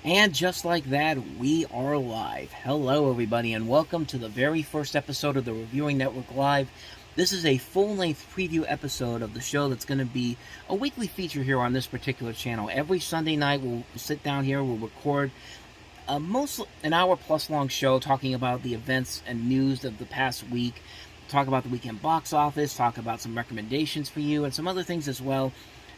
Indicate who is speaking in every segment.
Speaker 1: And just like that, we are live. Hello, everybody, and welcome to the very first episode of the Reviewing Network Live. This is a full-length preview episode of the show that's going to be a weekly feature here on this particular channel. Every Sunday night, we'll sit down here, we'll record an hour-plus long show talking about the events and news of the past week, talk about the weekend box office, talk about some recommendations for you, and some other things as well.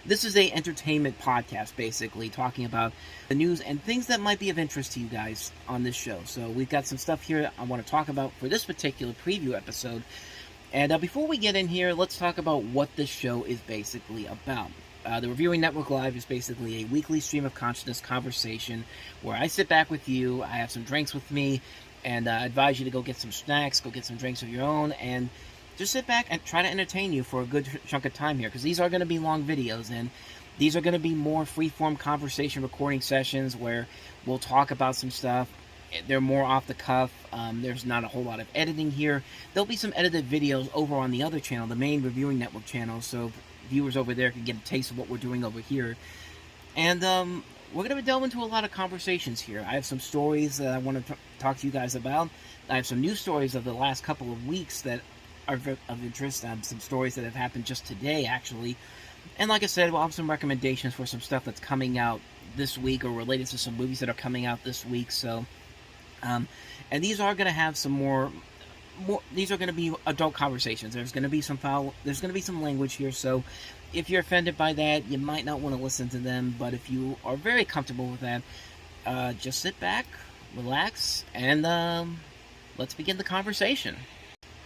Speaker 1: This is a entertainment podcast, basically, talking about the news and things that might be of interest to you guys on this show. So we've got some stuff here I want to talk about for this particular preview episode. And before we get in here, let's talk about what this show is basically about. The Reviewing Network Live is basically a weekly stream of consciousness conversation where I sit back with you, I have some drinks with me, and I advise you to go get some snacks, go get some drinks of your own, and just sit back and try to entertain you for a good chunk of time here, because these are going to be long videos, and these are going to be more free-form conversation recording sessions where we'll talk about some stuff. They're more off the cuff. There's not a whole lot of editing here. There'll be some edited videos over on the other channel, the main Reviewing Network channel, so viewers over there can get a taste of what we're doing over here. And we're going to delve into a lot of conversations here. I have some stories that I want to talk to you guys about. I have some news stories of the last couple of weeks that are of interest. Some stories that have happened just today, actually. And like I said, we'll have some recommendations for some stuff that's coming out this week or related to some movies that are coming out this week. So, and these are going to have some more. These are going to be adult conversations. There's going to be some there's going to be some language here. So, if you're offended by that, you might not want to listen to them. But if you are very comfortable with that, just sit back, relax, and let's begin the conversation.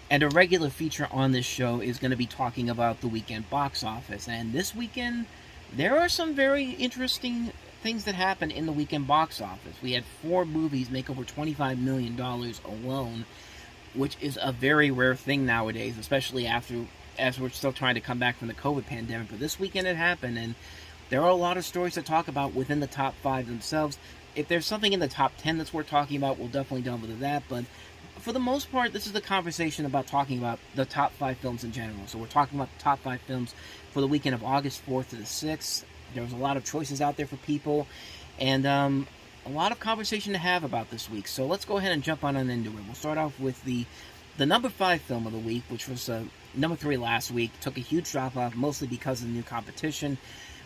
Speaker 1: And a regular feature on this show is going to be talking about the weekend box office. And this weekend, there are some very interesting things that happened in the weekend box office. We had 4 movies make over $25 million alone, which is a very rare thing nowadays, especially as we're still trying to come back from the COVID pandemic. But this weekend it happened, and there are a lot of stories to talk about within the top 5 themselves. If there's something in the top 10 that's worth talking about, we'll definitely delve into that, but for the most part, this is the conversation about talking about the top 5 films in general. So we're talking about the top 5 films for the weekend of August 4th to the 6th. There was a lot of choices out there for people, and a lot of conversation to have about this week. So let's go ahead and jump on into it. We'll start off with the number 5 film of the week, which was number 3 last week. Took a huge drop-off, mostly because of the new competition,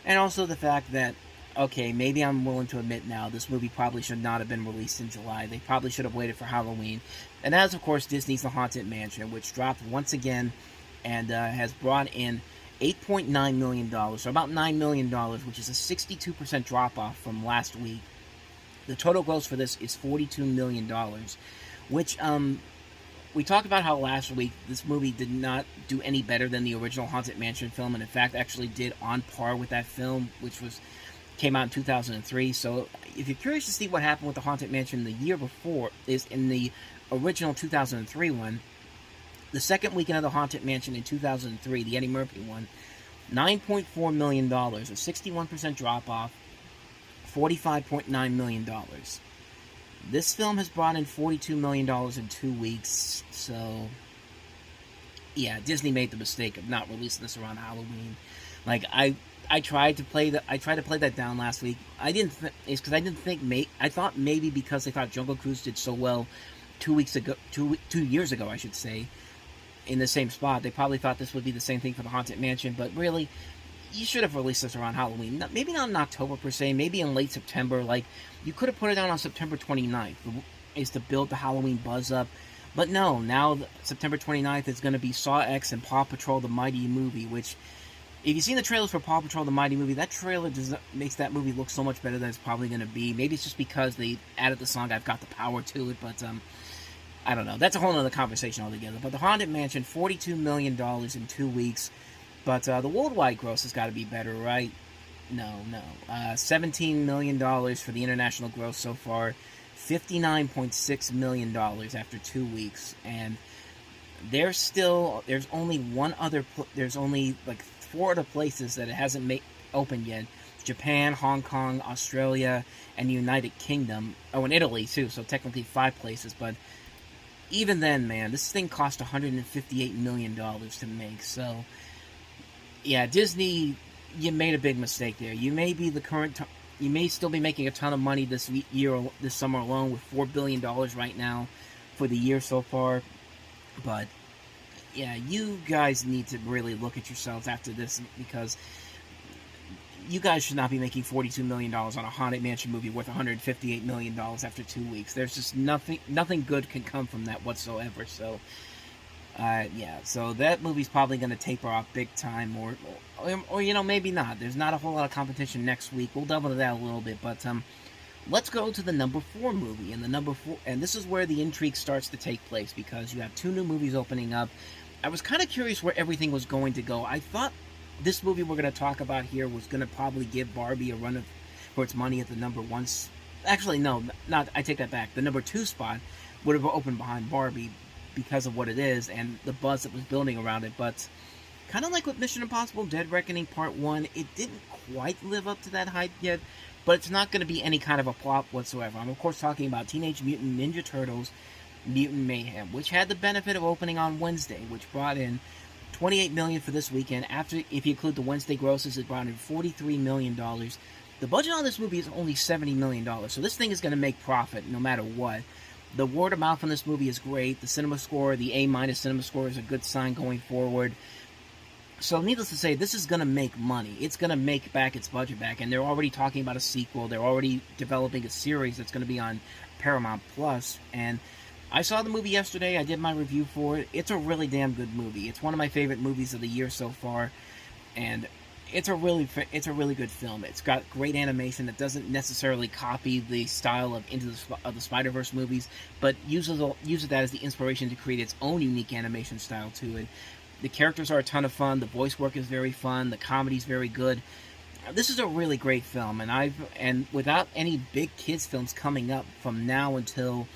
Speaker 1: and also the fact that, okay, maybe I'm willing to admit now, this movie probably should not have been released in July. They probably should have waited for Halloween. And that is, of course, Disney's The Haunted Mansion, which dropped once again and has brought in $8.9 million, so about $9 million, which is a 62% drop-off from last week. The total gross for this is $42 million, which, we talked about how last week this movie did not do any better than the original Haunted Mansion film, and in fact actually did on par with that film, which came out in 2003. So if you're curious to see what happened with the Haunted Mansion the year before, is in the original 2003 one, the second weekend of the Haunted Mansion in 2003, the Eddie Murphy one, $9.4 million, a 61% drop-off, $45.9 million. This film has brought in $42 million in 2 weeks, so yeah, Disney made the mistake of not releasing this around Halloween. Like, I tried to play that down last week. I thought maybe because they thought Jungle Cruise did so well 2 years ago, I should say, in the same spot, they probably thought this would be the same thing for the Haunted Mansion. But really, you should have released this around Halloween. Maybe not in October per se, maybe in late September. Like, you could have put it out on September 29th, is to build the Halloween buzz up. But no, now September 29th is going to be Saw X and Paw Patrol the Mighty Movie, which, if you've seen the trailers for Paw Patrol the Mighty Movie, that trailer makes that movie look so much better than it's probably going to be. Maybe it's just because they added the song I've Got the Power to it, but I don't know. That's a whole other conversation altogether. But the Haunted Mansion, $42 million in 2 weeks. But the worldwide gross has got to be better, right? No. $17 million for the international gross so far. $59.6 million after 2 weeks. And there's only like 4 other places that it hasn't opened yet. Japan, Hong Kong, Australia, and the United Kingdom. Oh, and Italy, too. So technically 5 places. But even then, man, this thing cost $158 million to make. So, yeah, Disney, you made a big mistake there. You may be the current you may still be making a ton of money this summer alone, with $4 billion right now for the year so far. But yeah, you guys need to really look at yourselves after this, because you guys should not be making $42 million on a Haunted Mansion movie worth $158 million after 2 weeks. There's just nothing good can come from that whatsoever. So, yeah, so that movie's probably going to taper off big time, or maybe not. There's not a whole lot of competition next week. We'll delve into that a little bit, but let's go to the number 4 movie. And this is where the intrigue starts to take place, because you have 2 new movies opening up. I was kind of curious where everything was going to go. I thought this movie we're going to talk about here was going to probably give Barbie a run for its money at the number 1. Actually, no, not. I take that back. The number 2 spot would have opened behind Barbie because of what it is and the buzz that was building around it. But kind of like with Mission Impossible Dead Reckoning Part 1, it didn't quite live up to that hype yet. But it's not going to be any kind of a flop whatsoever. I'm, of course, talking about Teenage Mutant Ninja Turtles Mutant Mayhem, which had the benefit of opening on Wednesday, which brought in $28 million for this weekend. After, if you include the Wednesday grosses, it brought in $43 million. The budget on this movie is only $70 million, so this thing is going to make profit no matter what. The word of mouth on this movie is great. The cinema score, the A- cinema score, is a good sign going forward. So, needless to say, this is going to make money. It's going to make back its budget back, and they're already talking about a sequel. They're already developing a series that's going to be on Paramount Plus, and I saw the movie yesterday. I did my review for it. It's a really damn good movie. It's one of my favorite movies of the year so far, and it's a really good film. It's got great animation that doesn't necessarily copy the style of the Spider-Verse movies, but uses that as the inspiration to create its own unique animation style to it. The characters are a ton of fun. The voice work is very fun. The comedy's very good. This is a really great film, and without any big kids films coming up from now until,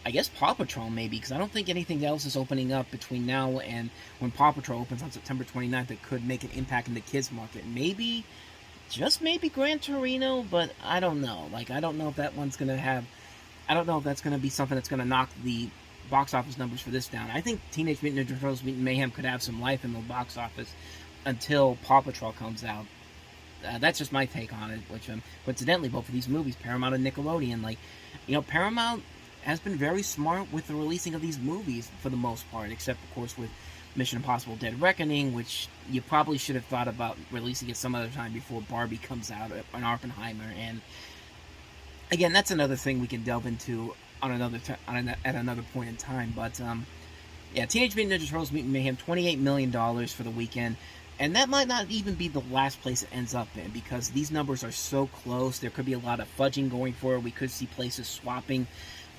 Speaker 1: I guess, Paw Patrol maybe, because I don't think anything else is opening up between now and when Paw Patrol opens on September 29th that could make an impact in the kids market. Maybe, just maybe Gran Torino, but I don't know. I don't know if that one's going to have, I don't know if that's going to be something that's going to knock the box office numbers for this down. I think Teenage Mutant Ninja Turtles Mutant Mayhem could have some life in the box office until Paw Patrol comes out. That's just my take on it, which, coincidentally, both of these movies, Paramount and Nickelodeon, Paramount has been very smart with the releasing of these movies for the most part, except, of course, with Mission Impossible Dead Reckoning, which you probably should have thought about releasing it some other time before Barbie comes out, and Oppenheimer. And again, that's another thing we can delve into at another point in time. But yeah, Teenage Mutant Ninja Turtles Mutant Mayhem, $28 million for the weekend. And that might not even be the last place it ends up in, because these numbers are so close. There could be a lot of fudging going for it. We could see places swapping.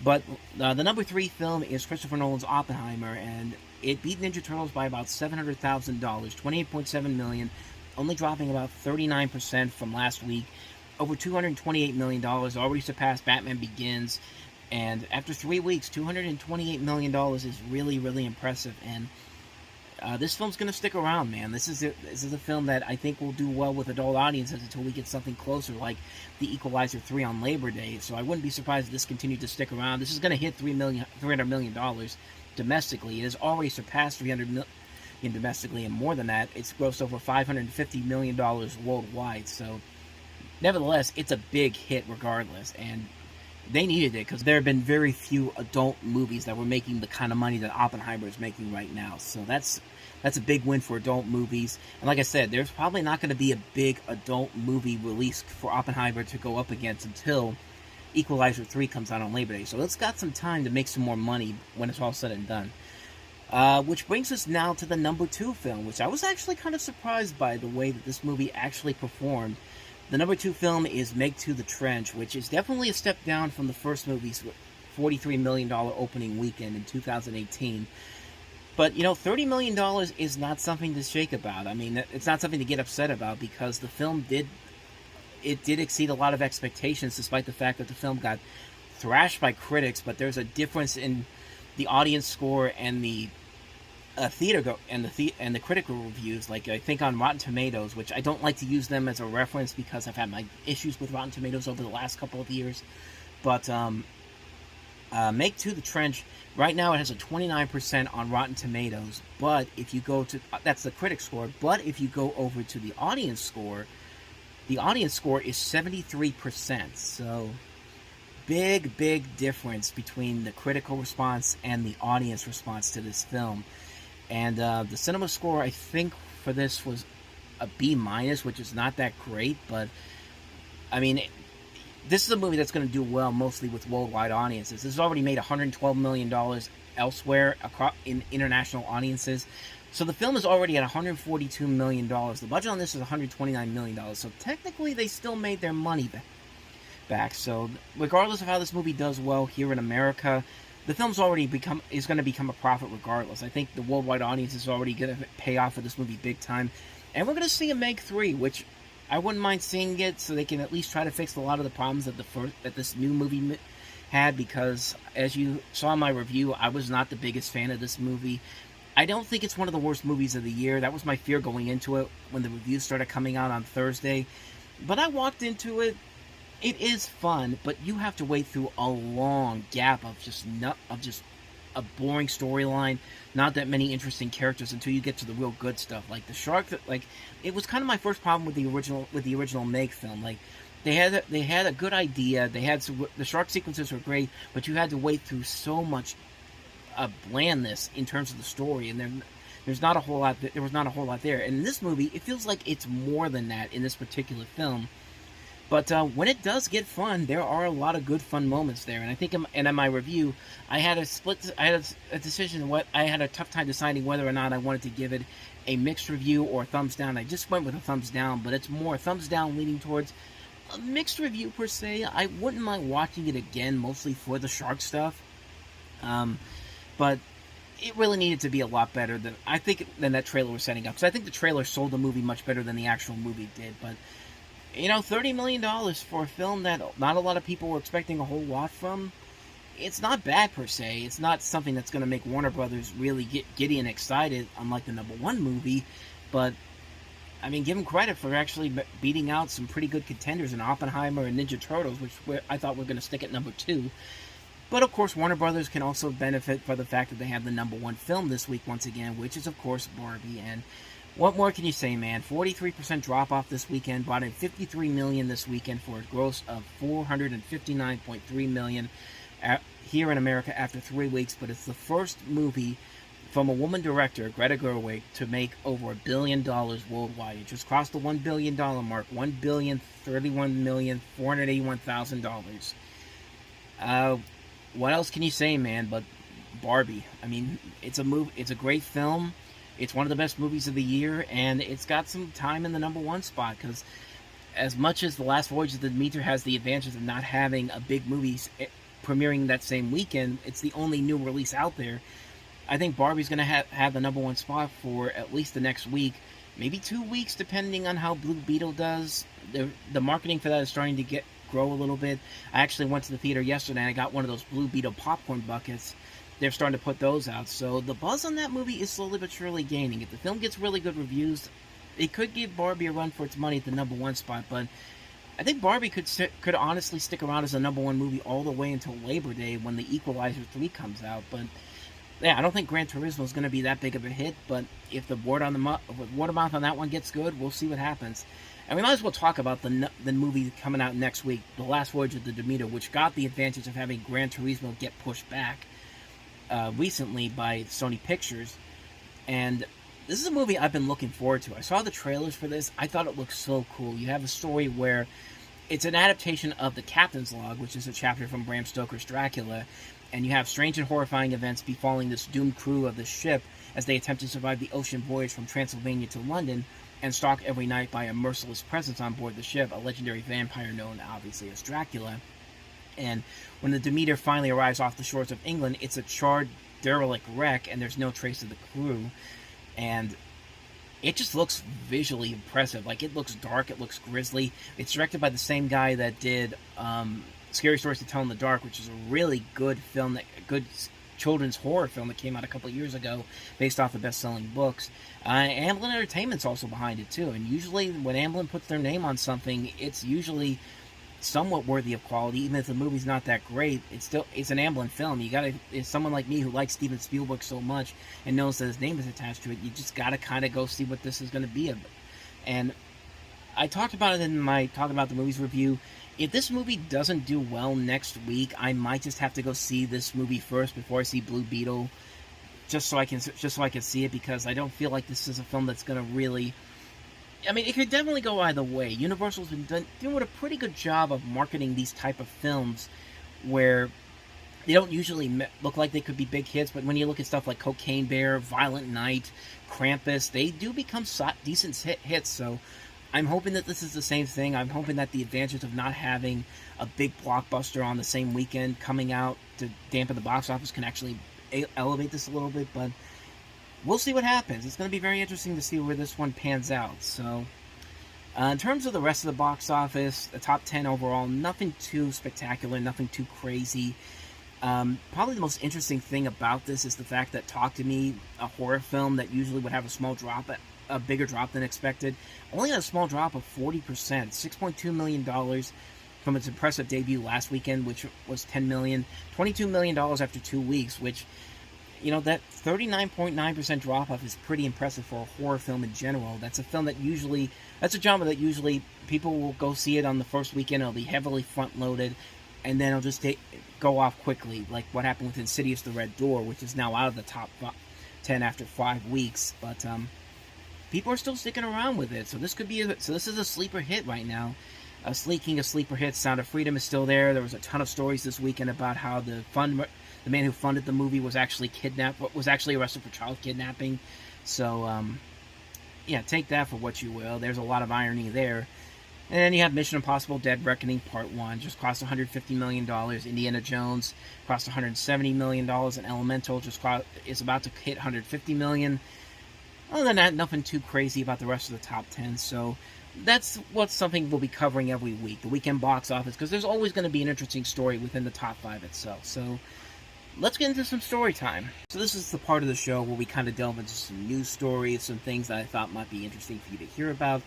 Speaker 1: But the number 3 film is Christopher Nolan's Oppenheimer, and it beat Ninja Turtles by about $700,000, $28.7 million, only dropping about 39% from last week. Over $228 million, already surpassed Batman Begins. And after 3 weeks, $228 million is really, really impressive. And this film's going to stick around, man. This is a film that I think will do well with adult audiences until we get something closer, like The Equalizer 3 on Labor Day. So I wouldn't be surprised if this continued to stick around. This is going to hit $300 million domestically. It has already surpassed $300 million domestically, and more than that, it's grossed over $550 million worldwide. So, nevertheless, it's a big hit regardless, and they needed it, because there have been very few adult movies that were making the kind of money that Oppenheimer is making right now. So that's a big win for adult movies. And like I said, there's probably not going to be a big adult movie released for Oppenheimer to go up against until Equalizer 3 comes out on Labor Day. So it's got some time to make some more money when it's all said and done. Which brings us now to the number 2 film, which I was actually kind of surprised by the way that this movie actually performed. The number 2 film is Meg 2: The Trench, which is definitely a step down from the first movie's $43 million opening weekend in 2018. But, $30 million is not something to shake about. I mean, it's not something to get upset about, because the film did exceed a lot of expectations, despite the fact that the film got thrashed by critics. But there's a difference in the audience score and the the critical reviews. Like, I think on Rotten Tomatoes, which I don't like to use them as a reference because I've had my issues with Rotten Tomatoes over the last couple of years. But Meg 2: The Trench, right now it has a 29% on Rotten Tomatoes. But if you go to that's the critic score. But if you go over to the audience score, The audience score is 73%. So big difference between the critical response and the audience response to this film. And the cinema score, I think, for this was a B-, which is not that great, but I mean, this is a movie that's going to do well mostly with worldwide audiences. This has already made $112 million elsewhere in international audiences. So the film is already at $142 million. The budget on this is $129 million. So technically, they still made their money back. So regardless of how this movie does well here in America, the film's already is going to become a profit regardless. I think the worldwide audience is already going to pay off for this movie big time. And we're going to see a Meg 3, which I wouldn't mind seeing it so they can at least try to fix a lot of the problems that this new movie had, because as you saw in my review, I was not the biggest fan of this movie. I don't think it's one of the worst movies of the year. That was my fear going into it when the reviews started coming out on Thursday. But I walked into it. It is fun, but you have to wait through a long gap of just a boring storyline, not that many interesting characters until you get to the real good stuff, like the shark. It was kind of my first problem with the original Meg film. Like they had a good idea. The shark sequences were great, but you had to wait through so much blandness in terms of the story, and there was not a whole lot there. And in this movie, it feels like it's more than that in this particular film. But when it does get fun, there are a lot of good fun moments there. And I think in my review, I had a decision. I had a tough time deciding whether or not I wanted to give it a mixed review or a thumbs down. I just went with a thumbs down, but it's more thumbs down leaning towards a mixed review per se. I wouldn't mind watching it again, mostly for the shark stuff. But it really needed to be a lot better than that trailer was setting up. Because I think the trailer sold the movie much better than the actual movie did. But $30 million for a film that not a lot of people were expecting a whole lot from, it's not bad per se. It's not something that's going to make Warner Brothers really get giddy and excited, unlike the #1 movie. But, I mean, give them credit for actually beating out some pretty good contenders in Oppenheimer and Ninja Turtles, which I thought were going to stick at #2. But, of course, Warner Brothers can also benefit for the fact that they have the #1 film this week once again, which is, of course, Barbie. And what more can you say, man? 43% drop-off this weekend, brought in $53 million this weekend for a gross of $459.3 million here in America after 3 weeks. But it's the first movie from a woman director, Greta Gerwig, to make over $1 billion worldwide. It just crossed the $1 billion mark, $1,031,481,000. What else can you say, man, but Barbie? I mean, it's a great film. It's one of the best movies of the year, and it's got some time in the #1 spot, because as much as The Last Voyage of the Demeter has the advantage of not having a big movie premiering that same weekend, it's the only new release out there. I think Barbie's going to have the #1 spot for at least the next week, maybe 2 weeks, depending on how Blue Beetle does. The marketing for that is starting to grow a little bit. I actually went to the theater yesterday, and I got one of those Blue Beetle popcorn buckets. They're starting to put those out. So the buzz on that movie is slowly but surely gaining. If the film gets really good reviews, it could give Barbie a run for its money at the #1 spot. But I think Barbie could honestly stick around as a #1 movie all the way until Labor Day when The Equalizer 3 comes out. But yeah, I don't think Gran Turismo is going to be that big of a hit. But if the word of mouth on that one gets good, we'll see what happens. And we might as well talk about the movie coming out next week, The Last Voyage of the Demeter, which got the advantage of having Gran Turismo get pushed back recently by Sony Pictures. And this is a movie I've been looking forward to. I saw the trailers for this. I thought it looked so cool. You have a story where it's an adaptation of The Captain's Log, which is a chapter from Bram Stoker's Dracula, and you have strange and horrifying events befalling this doomed crew of the ship as they attempt to survive the ocean voyage from Transylvania to London, and stalked every night by a merciless presence on board the ship, a legendary vampire known obviously as Dracula. And when the Demeter finally arrives off the shores of England, it's a charred, derelict wreck, and there's no trace of the crew. And it just looks visually impressive. Like, it looks dark, it looks grisly. It's directed by the same guy that did Scary Stories to Tell in the Dark, which is a really good film, good children's horror film that came out a couple of years ago, based off the best-selling books. Amblin Entertainment's also behind it too. And usually, when Amblin puts their name on something, it's usually somewhat worthy of quality, even if the movie's not that great. It's an Amblin film. It's someone like me who likes Steven Spielberg so much and knows that his name is attached to it. You just gotta kind of go see what this is going to be. And I talked about it in my Talk About the Movies review. If this movie doesn't do well next week, I might just have to go see this movie first before I see Blue Beetle, just so I can see it, because I don't feel like this is a film that's going to really. I mean, it could definitely go either way. Universal's been doing a pretty good job of marketing these type of films, where they don't usually look like they could be big hits, but when you look at stuff like Cocaine Bear, Violent Night, Krampus, they do become decent hits. So I'm hoping that this is the same thing. I'm hoping that the advantage of not having a big blockbuster on the same weekend coming out to dampen the box office can actually elevate this a little bit, but we'll see what happens. It's going to be very interesting to see where this one pans out. So, in terms of the rest of the box office, the top 10 overall, nothing too spectacular, nothing too crazy. Probably the most interesting thing about this is the fact that Talk to Me, a horror film that usually would have a bigger drop than expected, only had a small drop of 40%, $6.2 million from its impressive debut last weekend, which was $10 million, $22 million after 2 weeks, which, you know, that 39.9% drop-off is pretty impressive for a horror film in general. That's a a genre that usually people will go see it on the first weekend. It'll be heavily front-loaded, and then it'll just go off quickly, like what happened with Insidious: The Red Door, which is now out of the top 10 after 5 weeks. But people are still sticking around with it, so this is a sleeper hit right now. Speaking of sleeper hits, Sound of Freedom is still there. There was a ton of stories this weekend about how the man who funded the movie was actually arrested for child kidnapping. So, yeah, take that for what you will. There's a lot of irony there. And then you have Mission Impossible: Dead Reckoning Part 1, just cost $150 million. Indiana Jones cost $170 million. And Elemental is about to hit $150 million. Other than that, nothing too crazy about the rest of the top 10. So that's something we'll be covering every week, the weekend box office, because there's always going to be an interesting story within the top 5 itself. So let's get into some story time. So this is the part of the show where we kind of delve into some news stories, some things that I thought might be interesting for you to hear about.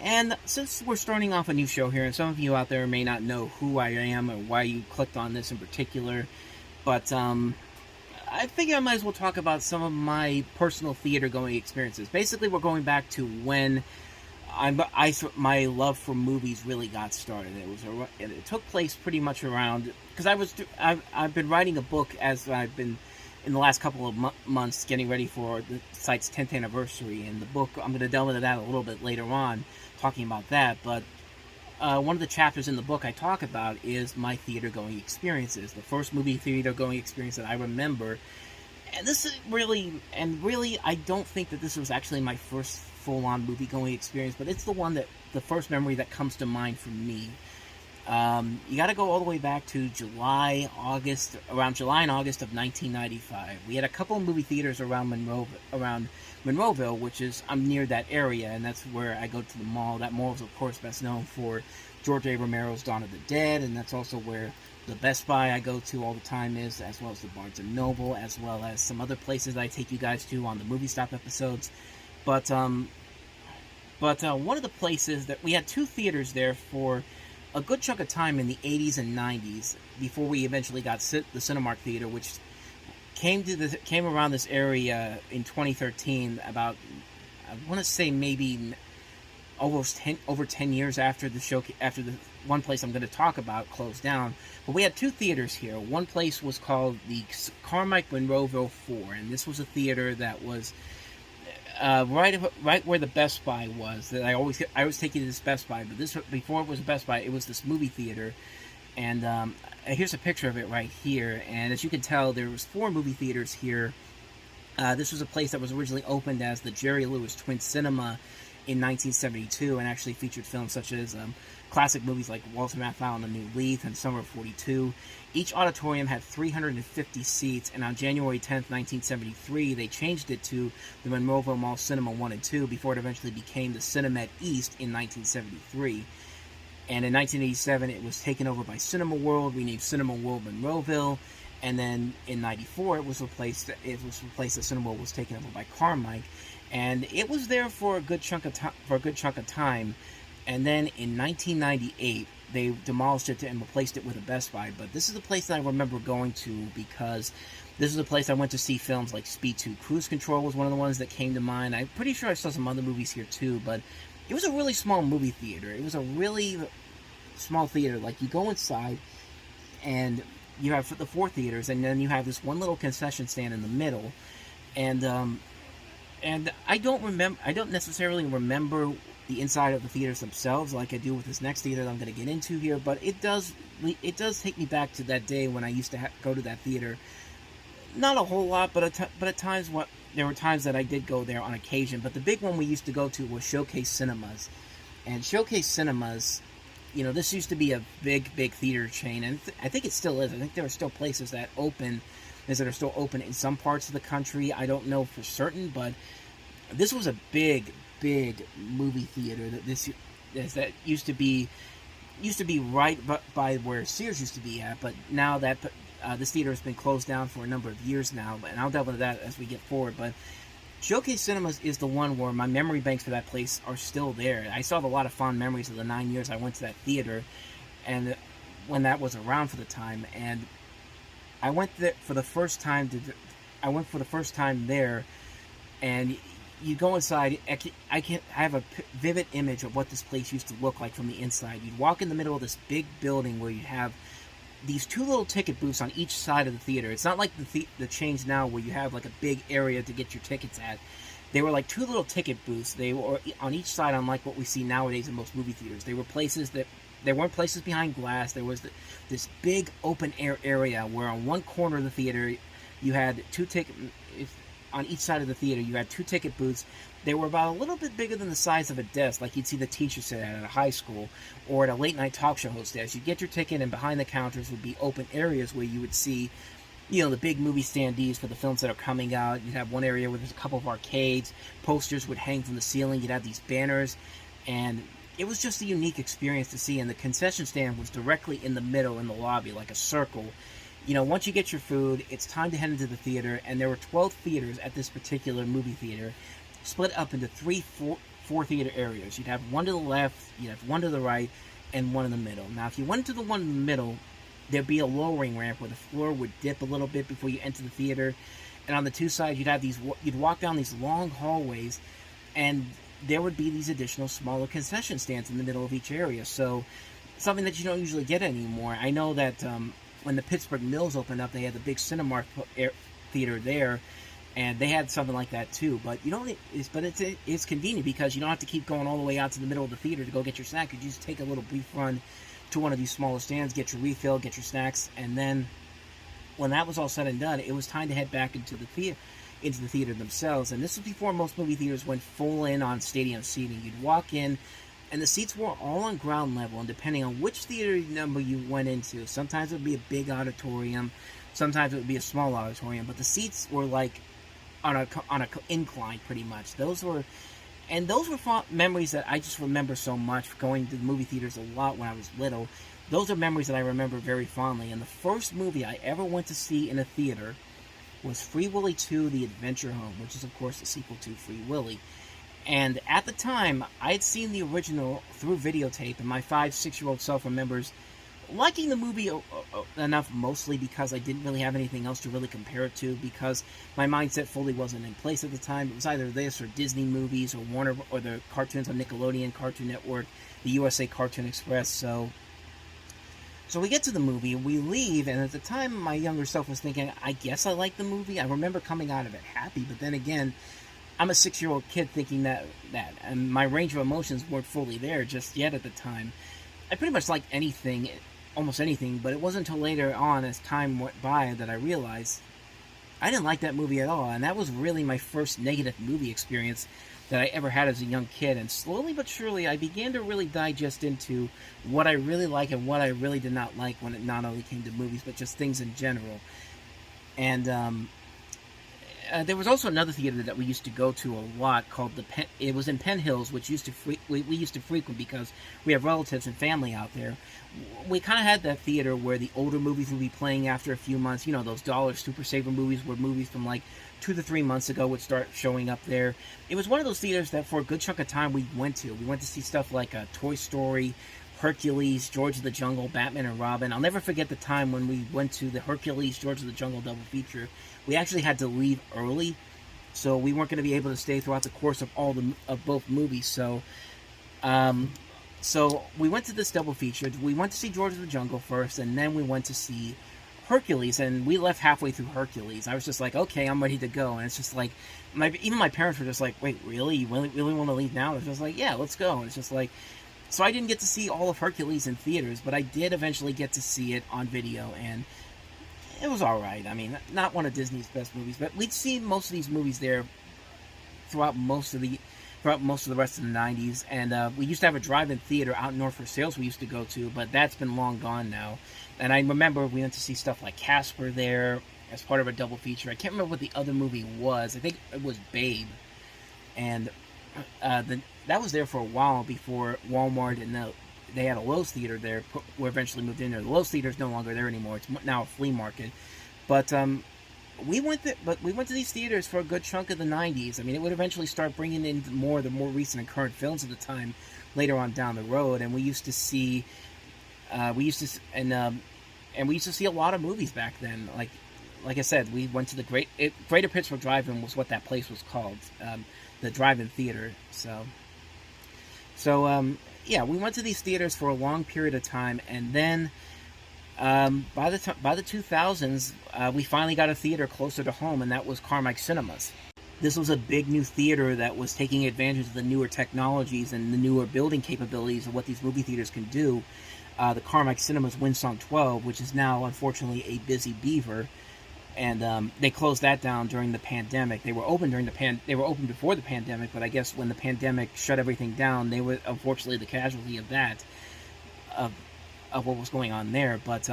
Speaker 1: And since we're starting off a new show here, and some of you out there may not know who I am or why you clicked on this in particular, but I figure I might as well talk about some of my personal theater-going experiences. Basically, we're going back to when my love for movies really got started. It took place pretty much around, because I've been writing a book as I've been in the last couple of months getting ready for the site's 10th anniversary, and the book, I'm going to delve into that a little bit later on, talking about that. But one of the chapters in the book I talk about is my theater-going experiences. The first movie theater-going experience that I remember, and this is really, I don't think that this was actually my first full-on movie-going experience, but it's the first memory that comes to mind for me. You got to go all the way back to around July and August of 1995. We had a couple of movie theaters around Monroeville, which is, I'm near that area, and that's where I go to the mall. That mall is, of course, best known for George A. Romero's Dawn of the Dead, and that's also where the Best Buy I go to all the time is, as well as the Barnes & Noble, as well as some other places I take you guys to on the Movie Stop episodes. But one of the places that we had 2 theaters there for a good chunk of time in the 80s and 90s, before we eventually got the Cinemark Theater, which came around this area in 2013, about, I want to say maybe over 10 years after the one place I'm going to talk about closed down. But we had 2 theaters here. One place was called the Carmike Monroeville 4, and this was a theater that was right where the Best Buy was. That I always take you to this Best Buy, but before it was a Best Buy, it was this movie theater. And here's a picture of it right here. And as you can tell, there was 4 movie theaters here. This was a place that was originally opened as the Jerry Lewis Twin Cinema in 1972, and actually featured films such as classic movies like Walter Matthau and the New Leaf and Summer of 42. Each auditorium had 350 seats, and on January 10th, 1973, they changed it to the Monroeville Mall Cinema 1 and 2 before it eventually became the Cinemed East in 1973. And in 1987, it was taken over by Cinema World, renamed Cinema World Monroeville, and then in 94, it was replaced that Cinema World was taken over by Carmike, and it was there for a good chunk of time. And then in 1998, they demolished it and replaced it with a Best Buy. But this is a place that I remember going to because this is a place I went to see films like Speed 2 Cruise Control was one of the ones that came to mind. I'm pretty sure I saw some other movies here too, but it was a really small movie theater. It was a really small theater. Like, you go inside, and you have the 4 theaters, and then you have this one little concession stand in the middle, and I don't necessarily remember the inside of the theaters themselves like I do with this next theater that I'm going to get into here, but it does take me back to that day when I used to go to that theater. Not a whole lot, but at times there were times that I did go there on occasion. But the big one we used to go to was Showcase Cinemas, and Showcase Cinemas, this used to be a big theater chain, and I think it still is. I think there are still places that are still open in some parts of the country. I don't know for certain, but this was a big movie theater that used to be right by where Sears used to be at. But now that this theater has been closed down for a number of years now, and I'll delve into that as we get forward. But Showcase Cinemas is the one where my memory banks for that place are still there. I still have a lot of fond memories of the 9 years I went to that theater, and when that was around for the time. And I went there for the first time. There, and you go inside. I have a vivid image of what this place used to look like from the inside. You'd walk in the middle of this big building where you have these 2 little ticket booths on each side of the theater. It's not like the chains now where you have like a big area to get your tickets at. They were like 2 little ticket booths. They were on each side, unlike what we see nowadays in most movie theaters. They were places that there weren't places behind glass. There was this big open air area where on one corner of the theater you had on each side of the theater you had 2 ticket booths. They were about a little bit bigger than the size of a desk, like you'd see the teacher sit at a high school or at a late night talk show host desk. You'd get your ticket, and behind the counters would be open areas where you would see, the big movie standees for the films that are coming out. You'd have one area where there's a couple of arcades, posters would hang from the ceiling, you'd have these banners, and it was just a unique experience to see. And the concession stand was directly in the middle in the lobby, like a circle. Once you get your food, it's time to head into the theater, and there were 12 theaters at this particular movie theater, split up into 4 theater areas. You'd have one to the left, you'd have one to the right, and one in the middle. Now, if you went to the one in the middle, there'd be a lowering ramp where the floor would dip a little bit before you enter the theater, and on the 2 sides, you'd walk down these long hallways, and there would be these additional smaller concession stands in the middle of each area. So, something that you don't usually get anymore. I know that when the Pittsburgh Mills opened up, they had the big Cinemark theater there, and they had something like that too. But it's convenient because you don't have to keep going all the way out to the middle of the theater to go get your snack. You just take a little brief run to one of these smaller stands, get your refill, get your snacks, and then when that was all said and done, it was time to head back into the theater themselves. And this was before most movie theaters went full in on stadium seating. You'd walk in, and the seats were all on ground level, and depending on which theater number you went into, sometimes it would be a big auditorium, sometimes it would be a small auditorium, but the seats were like on a incline, pretty much. Those were memories that I just remember so much, going to the movie theaters a lot when I was little. Those are memories that I remember very fondly. And the first movie I ever went to see in a theater was Free Willy 2: The Adventure Home, which is, of course, the sequel to Free Willy. And at the time, I had seen the original through videotape, and my 5-6-year-old self remembers liking the movie enough, mostly because I didn't really have anything else to really compare it to, because my mindset fully wasn't in place at the time. It was either this or Disney movies or Warner, or the cartoons on Nickelodeon, Cartoon Network, the USA Cartoon Express. So we get to the movie, and we leave, and at the time, my younger self was thinking, I guess I like the movie. I remember coming out of it happy, but then again, I'm a 6-year-old kid thinking that, and my range of emotions weren't fully there just yet at the time. I pretty much liked anything, almost anything, but it wasn't until later on, as time went by, that I realized I didn't like that movie at all, and that was really my first negative movie experience that I ever had as a young kid. And slowly but surely, I began to really digest into what I really like and what I really did not like when it not only came to movies, but just things in general. And there was also another theater that we used to go to a lot called it was in Penn Hills, which we used to frequent because we have relatives and family out there. We kind of had that theater where the older movies would be playing after a few months. You know, those dollar Super Saver movies, where movies from like 2 to 3 months ago would start showing up there. It was one of those theaters that for a good chunk of time we went to. We went to see stuff like Toy Story, Hercules, George of the Jungle, Batman and Robin. I'll never forget the time when we went to the Hercules, George of the Jungle double feature. We actually had to leave early, so we weren't going to be able to stay throughout the course of both movies. So So we went to this double feature. We went to see George of the Jungle first, and then we went to see Hercules, and we left halfway through Hercules. I was just like, okay, I'm ready to go. And it's just like, even my parents were just like, wait, really? You really want to leave now? And it's just like, yeah, let's go. And it's just like, so I didn't get to see all of Hercules in theaters, but I did eventually get to see it on video, and it was all right. I mean, not one of Disney's best movies, but we'd seen most of these movies there throughout most of the rest of the 90s, and we used to have a drive-in theater out north for sales we used to go to, but that's been long gone now. And I remember we went to see stuff like Casper there as part of a double feature. I can't remember what the other movie was. I think it was Babe, and that was there for a while before Walmart and they had a Lowe's theater there. We eventually moved in there. The Lowe's theater is no longer there anymore. It's now a flea market, but we went to these theaters for a good chunk of the 90s. I mean, it would eventually start bringing in the more recent and current films of the time later on down the road, and we used to see we used to see a lot of movies back then. Like I said, we went to the Greater Pittsburgh Drive-In was what that place was called, the drive-in theater. So yeah, we went to these theaters for a long period of time, and then by the 2000s, we finally got a theater closer to home, and that was Carmike Cinemas. This was a big new theater that was taking advantage of the newer technologies and the newer building capabilities of what these movie theaters can do. The Carmike Cinemas Windsong 12, which is now unfortunately a busy beaver, and they closed that down during the pandemic. They were open they were open before the pandemic, but I guess when the pandemic shut everything down, they were unfortunately the casualty of that. Of what was going on there, but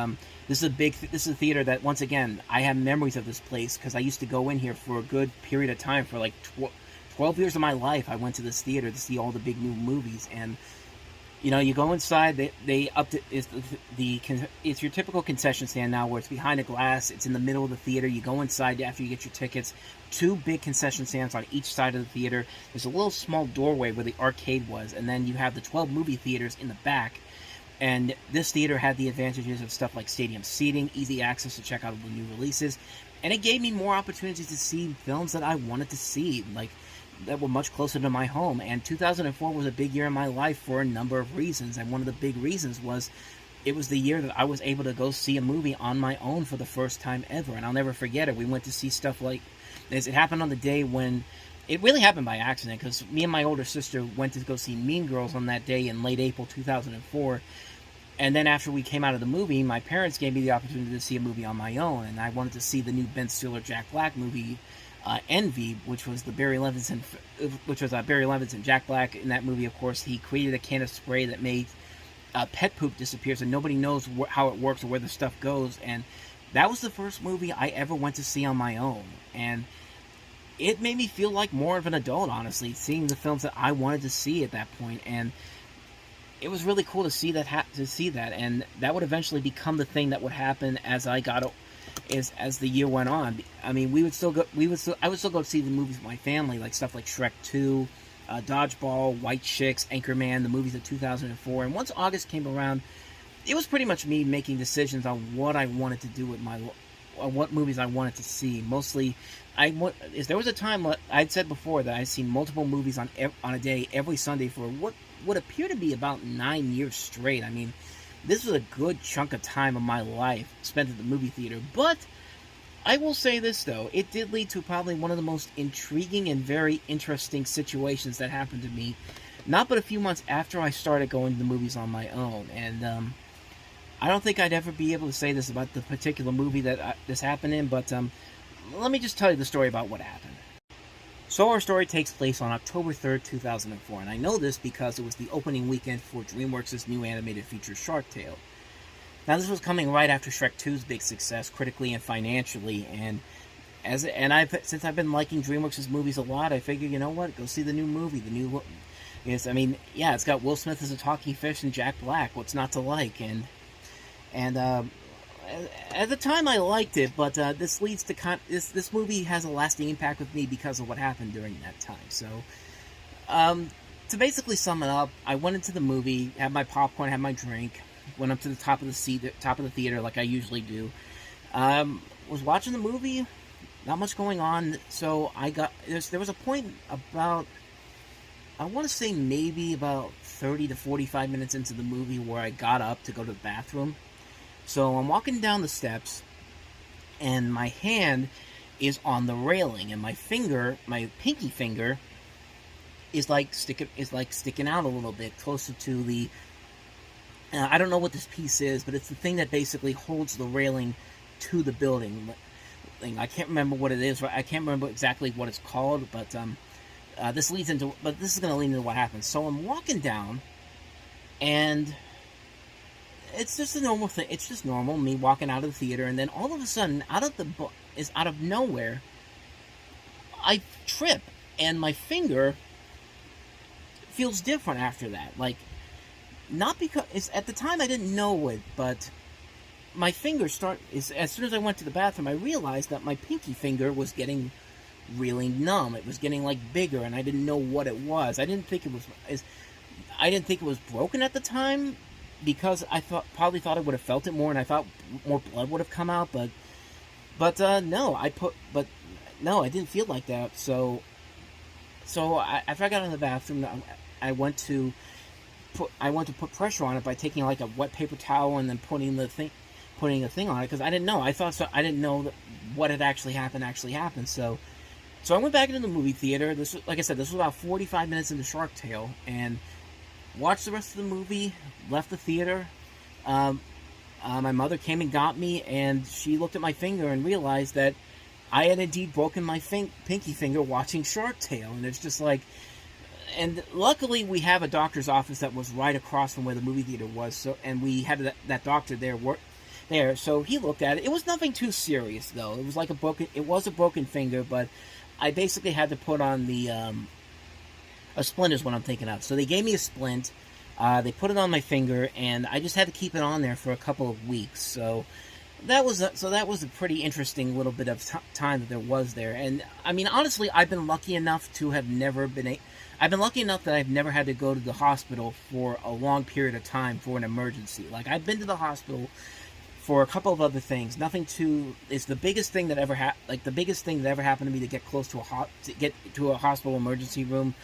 Speaker 1: this is a theater that, once again, I have memories of this place because I used to go in here for a good period of time. For like 12 years of my life, I went to this theater to see all the big new movies. And you know, you go inside, they upped it. It's your typical concession stand now, where it's behind a glass. It's in the middle of the theater. You go inside after you get your tickets. 2 big concession stands on each side of the theater. There's a little small doorway where the arcade was, and then you have the 12 movie theaters in the back. And this theater had the advantages of stuff like stadium seating, easy access to check out the new releases, and it gave me more opportunities to see films that I wanted to see, like that were much closer to my home. And 2004 was a big year in my life for a number of reasons, and one of the big reasons was it was the year that I was able to go see a movie on my own for the first time ever, and I'll never forget it. We went to see stuff like this. It happened on the day when it really happened by accident, because me and my older sister went to go see Mean Girls on that day in late April 2004. And then after we came out of the movie, my parents gave me the opportunity to see a movie on my own, and I wanted to see the new Ben Stiller, Jack Black movie, Envy, which was Barry Levinson, Jack Black. In that movie, of course, he created a can of spray that made pet poop disappear, so nobody knows how it works or where the stuff goes. And that was the first movie I ever went to see on my own, and it made me feel like more of an adult, honestly, seeing the films that I wanted to see at that point. And it was really cool to see that, and that would eventually become the thing that would happen as the year went on. I mean, I would still go see the movies with my family, like stuff like Shrek 2, Dodgeball, White Chicks, Anchorman, the movies of 2004. And once August came around, it was pretty much me making decisions on what I wanted to do with what movies I wanted to see. Mostly, there was a time, I'd said before, that I'd seen multiple movies on a day every Sunday for what would appear to be about 9 years straight. I mean, this was a good chunk of time of my life spent at the movie theater. But I will say this, though, it did lead to probably one of the most intriguing and very interesting situations that happened to me, not but a few months after I started going to the movies on my own. And I don't think I'd ever be able to say this about the particular movie that this happened in, but let me just tell you the story about what happened. So our story takes place on October 3rd, 2004, and I know this because it was the opening weekend for DreamWorks' new animated feature, Sharktale. Now, this was coming right after Shrek 2's big success, critically and financially, and since I've been liking DreamWorks' movies a lot, I figured, you know what, go see the new movie. It's got Will Smith as a talking fish and Jack Black. What's not to like? And at the time, I liked it, but this leads to this movie has a lasting impact with me because of what happened during that time. So, to basically sum it up, I went into the movie, had my popcorn, had my drink, went up to the top of the theater like I usually do. Was watching the movie, not much going on. So there was a point about, I want to say maybe about 30 to 45 minutes into the movie where I got up to go to the bathroom. So I'm walking down the steps, and my hand is on the railing, and my pinky finger, is like sticking out a little bit closer to the. I don't know what this piece is, but it's the thing that basically holds the railing to the building. I can't remember what it is. I can't remember exactly what it's called, but this is going to lead into what happens. So I'm walking down, and it's just a normal thing. It's just normal, me walking out of the theater, and then all of a sudden, out of nowhere, I trip, and my finger feels different after that. Like, not because at the time I didn't know it, but my finger as soon as I went to the bathroom, I realized that my pinky finger was getting really numb. It was getting like bigger, and I didn't know what it was. I didn't think it was broken at the time, because I probably thought I would have felt it more, and I thought more blood would have come out. But no, I didn't feel like that. So after I got in the bathroom, I went to put pressure on it by taking like a wet paper towel and then putting a thing on it, because I didn't know. I didn't know that what had actually happened. So I went back into the movie theater. Like I said, this was about 45 minutes into Sharktale, and watched the rest of the movie. Left the theater. My mother came and got me, and she looked at my finger and realized that I had indeed broken my pinky finger watching Sharktale, and it's just like. And luckily, we have a doctor's office that was right across from where the movie theater was. And we had that doctor there. So he looked at it. It was nothing too serious, though. It was like a broken finger, but I basically had to put on a splint is what I'm thinking of. So they gave me a splint. They put it on my finger, and I just had to keep it on there for a couple of weeks. So that was a pretty interesting little bit of time that there was there. And I mean, honestly, I've been lucky enough that I've never had to go to the hospital for a long period of time for an emergency. Like, I've been to the hospital for a couple of other things. It's the biggest thing that ever happened to me to get close to a hospital emergency room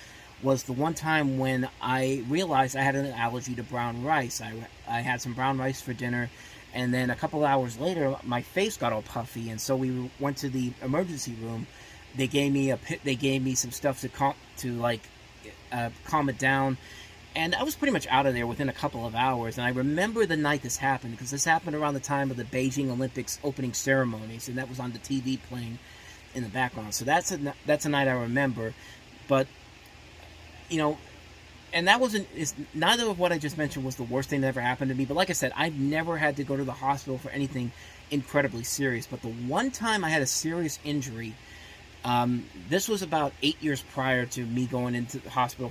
Speaker 1: was the one time when I realized I had an allergy to brown rice. I had some brown rice for dinner, and then a couple hours later, my face got all puffy, and so we went to the emergency room. They gave me some stuff to calm it down, and I was pretty much out of there within a couple of hours. And I remember the night this happened, because this happened around the time of the Beijing Olympics opening ceremonies, and that was on the TV playing in the background. So that's a night I remember. But and that neither of what I just mentioned was the worst thing that ever happened to me. But like I said, I've never had to go to the hospital for anything incredibly serious. But the one time I had a serious injury, this was about 8 years prior to me going into the hospital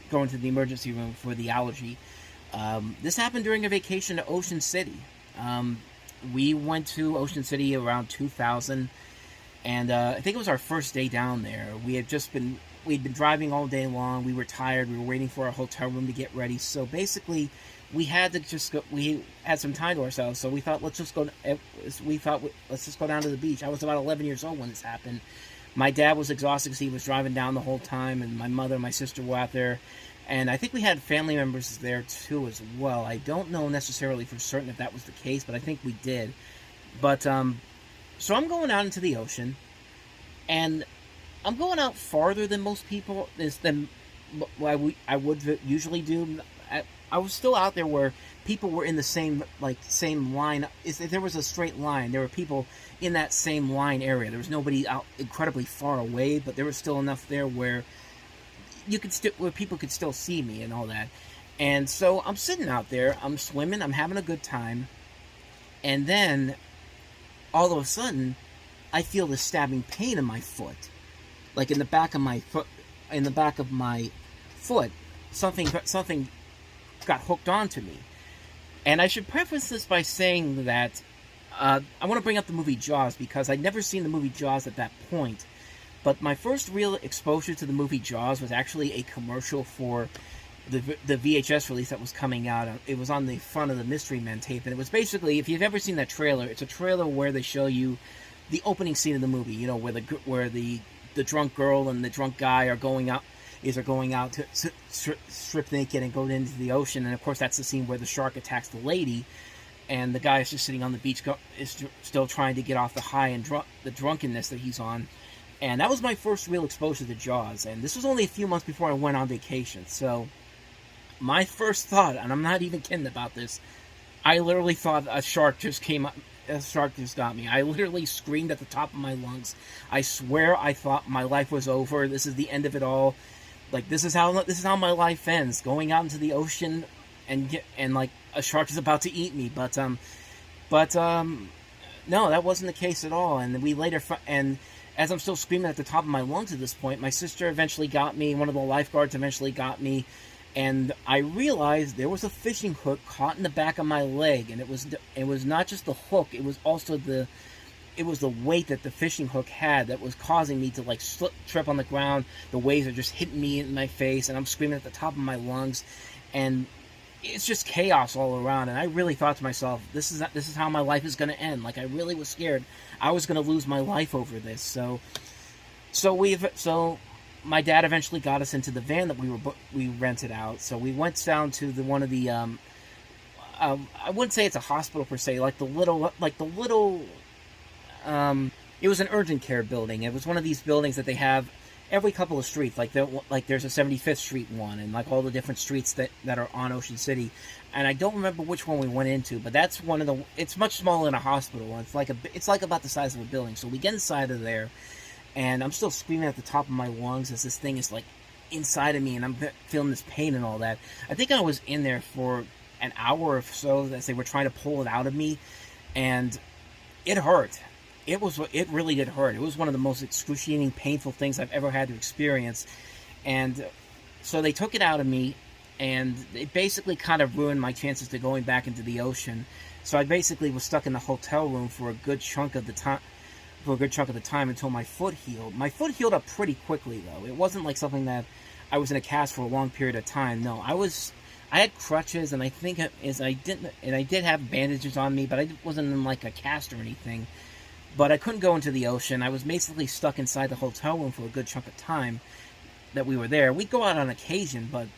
Speaker 1: going to the emergency room for the allergy. This happened during a vacation to Ocean City. We went to Ocean City around 2000, and I think it was our first day down there. We'd been driving all day long. We were tired. We were waiting for our hotel room to get ready. So basically, we had to just go. We had some time to ourselves, so we thought let's just go down to the beach. I was about 11 years old when this happened. My dad was exhausted because he was driving down the whole time, and my mother and my sister were out there, and I think we had family members there too as well. I don't know necessarily for certain if that was the case, but I think we did. But so I'm going out into the ocean, and I'm going out farther than most people than I would usually do. I was still out there where people were in the same line. If there was a straight line, there were people in that same line area. There was nobody out incredibly far away, but there was still enough there where where people could still see me and all that. And so I'm sitting out there, I'm swimming, I'm having a good time, and then all of a sudden, I feel this stabbing pain in my foot. Like in the back of my foot, something got hooked onto me. And I should preface this by saying that I want to bring up the movie Jaws, because I'd never seen the movie Jaws at that point. But my first real exposure to the movie Jaws was actually a commercial for the VHS release that was coming out. It was on the front of the Mystery Men tape, and it was basically, if you've ever seen that trailer, it's a trailer where they show you the opening scene of the movie. Where the drunk girl and the drunk guy are going out, is they're going out to strip naked and go into the ocean. And of course, that's the scene where the shark attacks the lady, and the guy is just sitting on the beach, is still trying to get off the high and the drunkenness that he's on. And that was my first real exposure to Jaws. And this was only a few months before I went on vacation. So my first thought, and I'm not even kidding about this, I literally thought a shark just came up. A shark just got me. I literally screamed at the top of my lungs. I swear I thought my life was over. This is the end of it all. Like, this is how my life ends. Going out into the ocean and like a shark is about to eat me. But no, that wasn't the case at all. And we later and as I'm still screaming at the top of my lungs at this point, my sister eventually got me. One of the lifeguards eventually got me. And I realized there was a fishing hook caught in the back of my leg, and it was not just the hook; it was also the weight that the fishing hook had that was causing me to like trip on the ground. The waves are just hitting me in my face, and I'm screaming at the top of my lungs, and it's just chaos all around. And I really thought to myself, this is how my life is going to end. Like, I really was scared I was going to lose my life over this. So my dad eventually got us into the van that we rented out. So we went down to one of the I wouldn't say it's a hospital per se, it was an urgent care building. It was one of these buildings that they have every couple of streets. Like there's a 75th Street one, and like all the different streets that are on Ocean City. And I don't remember which one we went into, but that's one of the. It's much smaller than a hospital. It's like about the size of a building. So we get inside of there. And I'm still screaming at the top of my lungs as this thing is like inside of me, and I'm feeling this pain and all that. I think I was in there for an hour or so as they were trying to pull it out of me, and it hurt. It really did hurt. It was one of the most excruciating, painful things I've ever had to experience. And so they took it out of me, and it basically kind of ruined my chances to going back into the ocean. So I basically was stuck in the hotel room for a good chunk of the time. Until my foot healed. My foot healed up pretty quickly, though. It wasn't like something that I was in a cast for a long period of time. No, I had crutches, and I did have bandages on me, but I wasn't in like a cast or anything. But I couldn't go into the ocean. I was basically stuck inside the hotel room for a good chunk of time that we were there. We'd go out on occasion, but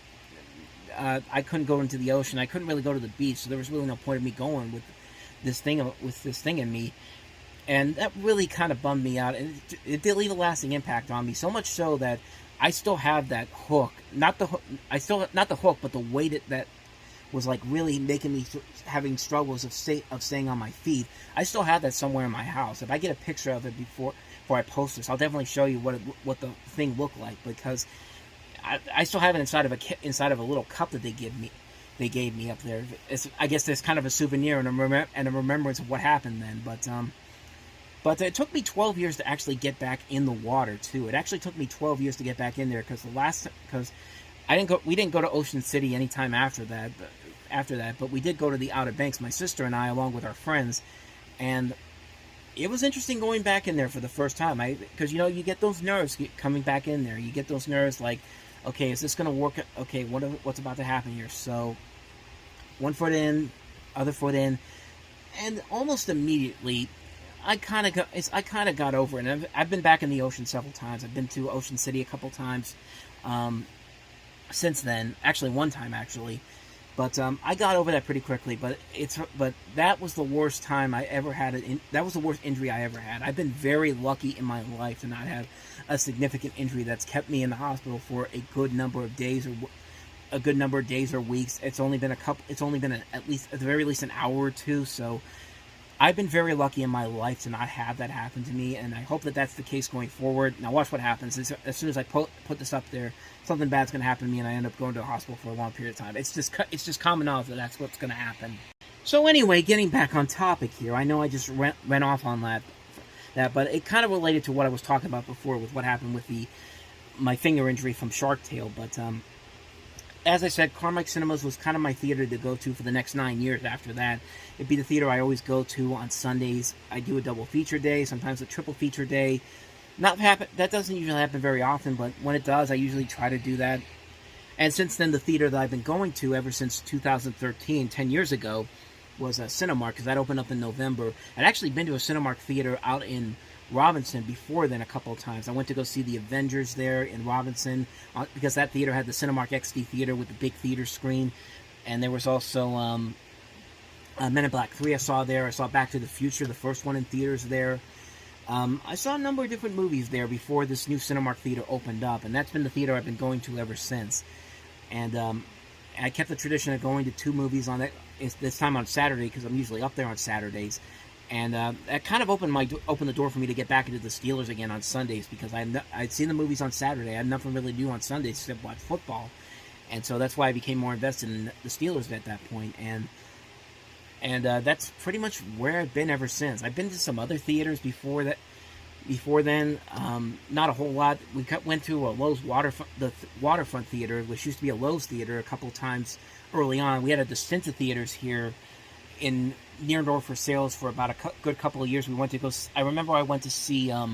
Speaker 1: I couldn't go into the ocean. I couldn't really go to the beach, so there was really no point of me going with this thing in me. And that really kind of bummed me out, and it did leave a lasting impact on me. So much so that I still have that hook, not the hook, but the weight that was like really making me having struggles of staying on my feet. I still have that somewhere in my house. If I get a picture of it before I post this, I'll definitely show you what the thing looked like, because I still have it inside of a little cup that they gave me up there. I guess there's kind of a souvenir and a remembrance of what happened then, But it took me 12 years to actually get back in the water too. It actually took me 12 years to get back in there because we didn't go to Ocean City anytime after that. But we did go to the Outer Banks, my sister and I, along with our friends, and it was interesting going back in there for the first time. Because you get those nerves coming back in there. You get those nerves like, okay, is this going to work? Okay, what's about to happen here? So, one foot in, other foot in, and almost immediately, I kind of got over it. And I've been back in the ocean several times. I've been to Ocean City a couple times since then. Actually, one time actually, but I got over that pretty quickly. But that was the worst time I ever had. That was the worst injury I ever had. I've been very lucky in my life to not have a significant injury that's kept me in the hospital for a good number of days or weeks. It's only been at the very least an hour or two. So I've been very lucky in my life to not have that happen to me, and I hope that that's the case going forward. Now watch what happens. As soon as I put this up there, something bad's going to happen to me, and I end up going to a hospital for a long period of time. It's just common knowledge that that's what's going to happen. So anyway, getting back on topic here, I know I just went off on that, but it kind of related to what I was talking about before with what happened with my finger injury from Sharktale. But as I said, Carmike Cinemas was kind of my theater to go to for the next 9 years after that. It'd be the theater I always go to on Sundays. I do a double feature day, sometimes a triple feature day. That doesn't usually happen very often, but when it does, I usually try to do that. And since then, the theater that I've been going to ever since 2013, 10 years ago, was Cinemark, because that opened up in November. I'd actually been to a Cinemark theater out in Robinson before then a couple of times. I went to go see the Avengers there in Robinson because that theater had the Cinemark XD theater with the big theater screen. And there was also Men in Black 3 I saw there. I saw Back to the Future, the first one in theaters there. I saw a number of different movies there before this new Cinemark theater opened up. And that's been the theater I've been going to ever since. And I kept the tradition of going to 2 movies on that, this time on Saturday, because I'm usually up there on Saturdays. And that kind of opened the door for me to get back into the Steelers again on Sundays, because I'd seen the movies on Saturday. I had nothing really to do on Sundays except watch football. And so that's why I became more invested in the Steelers at that point. And that's pretty much where I've been ever since. I've been to some other theaters before then, not a whole lot. We went to a Lowe's Waterfront Theater, which used to be a Lowe's theater, a couple of times early on. We had a Distinta Theaters here near North Sales for about a good couple of years. I remember I went to see, I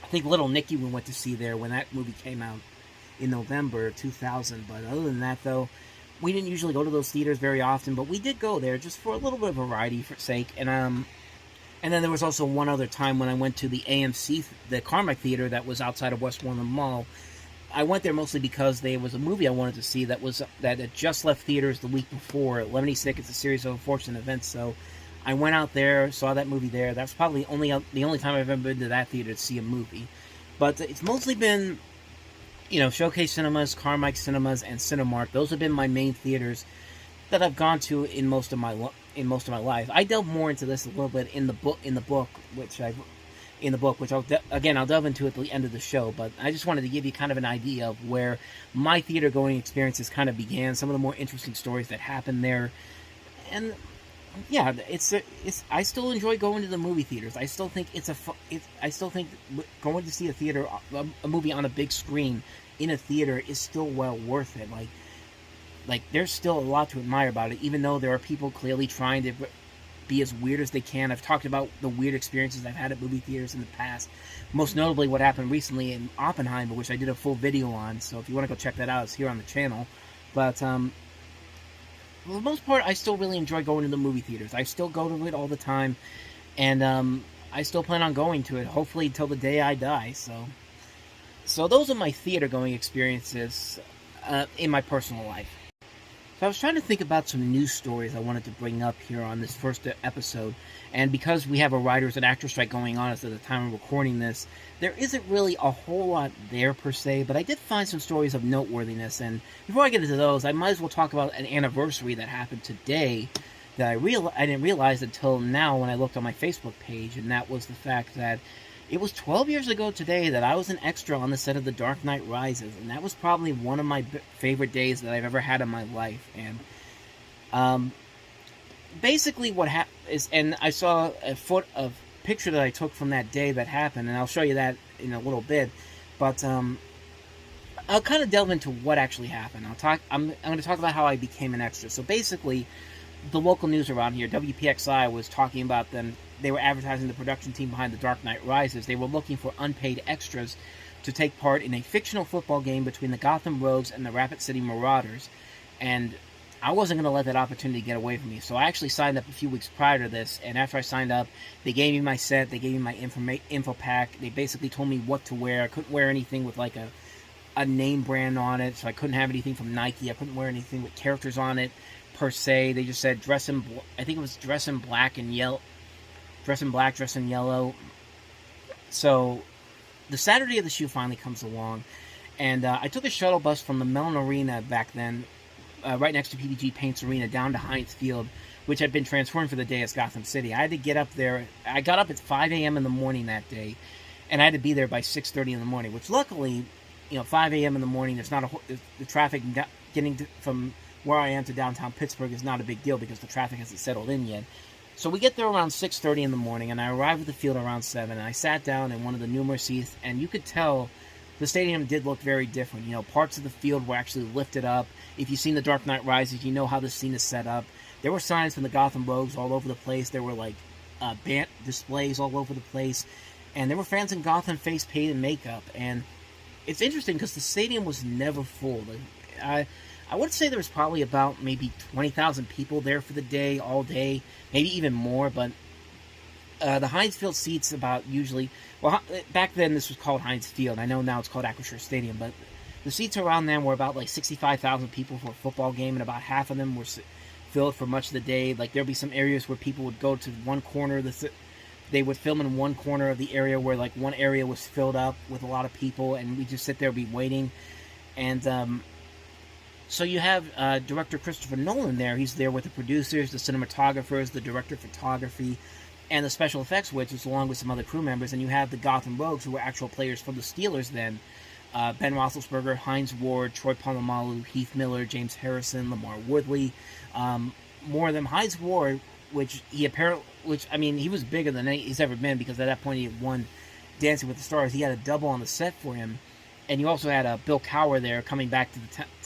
Speaker 1: think Little Nicky we went to see there when that movie came out in November 2000. But other than that, though, we didn't usually go to those theaters very often, but we did go there just for a little bit of variety for sake. And then there was also one other time when I went to the AMC, the Carmack Theater that was outside of Westmoreland Mall. I went there mostly because there was a movie I wanted to see that had just left theaters the week before, Lemony Snicket's A Series of Unfortunate Events. So I went out there, saw that movie there. That's probably the only time I've ever been to that theater to see a movie. But it's mostly been, Showcase Cinemas, Carmike Cinemas, and Cinemark. Those have been my main theaters that I've gone to in most of my life. I delve more into this a little bit in the book, which I'll delve into at the end of the show. But I just wanted to give you kind of an idea of where my theater going experiences kind of began, some of the more interesting stories that happened there, and yeah, I still enjoy going to the movie theaters. I still think going to see a movie on a big screen in a theater is still well worth it. Like there's still a lot to admire about it, even though there are people clearly trying to be as weird as they can. I've talked about the weird experiences I've had at movie theaters in the past. Most notably what happened recently in Oppenheimer, which I did a full video on. So if you want to go check that out, it's here on the channel. But for the most part, I still really enjoy going to the movie theaters. I still go to it all the time, and I still plan on going to it, hopefully until the day I die. So those are my theater-going experiences in my personal life. So I was trying to think about some news stories I wanted to bring up here on this first episode, and because we have a writers and actors strike going on at the time of recording this, there isn't really a whole lot there per se, but I did find some stories of noteworthiness, and before I get into those, I might as well talk about an anniversary that happened today that I didn't realize until now when I looked on my Facebook page, and that was the fact that it was 12 years ago today that I was an extra on the set of The Dark Knight Rises, and that was probably one of my favorite days that I've ever had in my life. And basically what happened is, and I saw a picture that I took from that day that happened, and I'll show you that in a little bit, but I'll kind of delve into what actually happened. I'm going to talk about how I became an extra. So basically, the local news around here, WPXI, was talking about them. They were advertising the production team behind The Dark Knight Rises. They were looking for unpaid extras to take part in a fictional football game between the Gotham Rogues and the Rapid City Marauders. And I wasn't going to let that opportunity get away from me. So I actually signed up a few weeks prior to this. And after I signed up, they gave me my set. They gave me my info pack. They basically told me what to wear. I couldn't wear anything with like a name brand on it. So I couldn't have anything from Nike. I couldn't wear anything with characters on it per se. They just said dress in black and yellow. Dress in black, dress in yellow. So the Saturday of the shoot finally comes along, and I took a shuttle bus from the Mellon Arena back then, right next to PPG Paints Arena, down to Heinz Field, which had been transformed for the day as Gotham City. I had to get up there. I got up at 5 a.m. in the morning that day, and I had to be there by 6:30 in the morning, which luckily, 5 a.m. in the morning, the traffic getting from where I am to downtown Pittsburgh is not a big deal because the traffic hasn't settled in yet. So we get there around 6:30 in the morning, and I arrived at the field around 7, and I sat down in one of the numerous seats, and you could tell the stadium did look very different. Parts of the field were actually lifted up. If you've seen The Dark Knight Rises, you know how the scene is set up. There were signs from the Gotham Rogues all over the place. There were, band displays all over the place, and there were fans in Gotham face paint and makeup, and it's interesting because the stadium was never full. I would say there was probably about maybe 20,000 people there for the day, all day, maybe even more, but The Heinz Field seats about usually... Well, back then this was called Heinz Field. I know now it's called Acrisure Stadium, but the seats around then were about like 65,000 people for a football game, and about half of them were filled for much of the day. Like, there'd be some areas where people would go to one corner. They would film in one corner of the area where, like, one area was filled up with a lot of people, and we just sit there, be waiting. And so you have director Christopher Nolan there. He's there with the producers, the cinematographers, the director of photography, and the special effects witches, along with some other crew members. And you have the Gotham Rogues, who were actual players for the Steelers then. Ben Roethlisberger, Hines Ward, Troy Polamalu, Heath Miller, James Harrison, Lamar Woodley. More of them. Hines Ward, he was bigger than he's ever been, because at that point he had won Dancing with the Stars. He had a double on the set for him. And you also had Bill Cowher there coming back to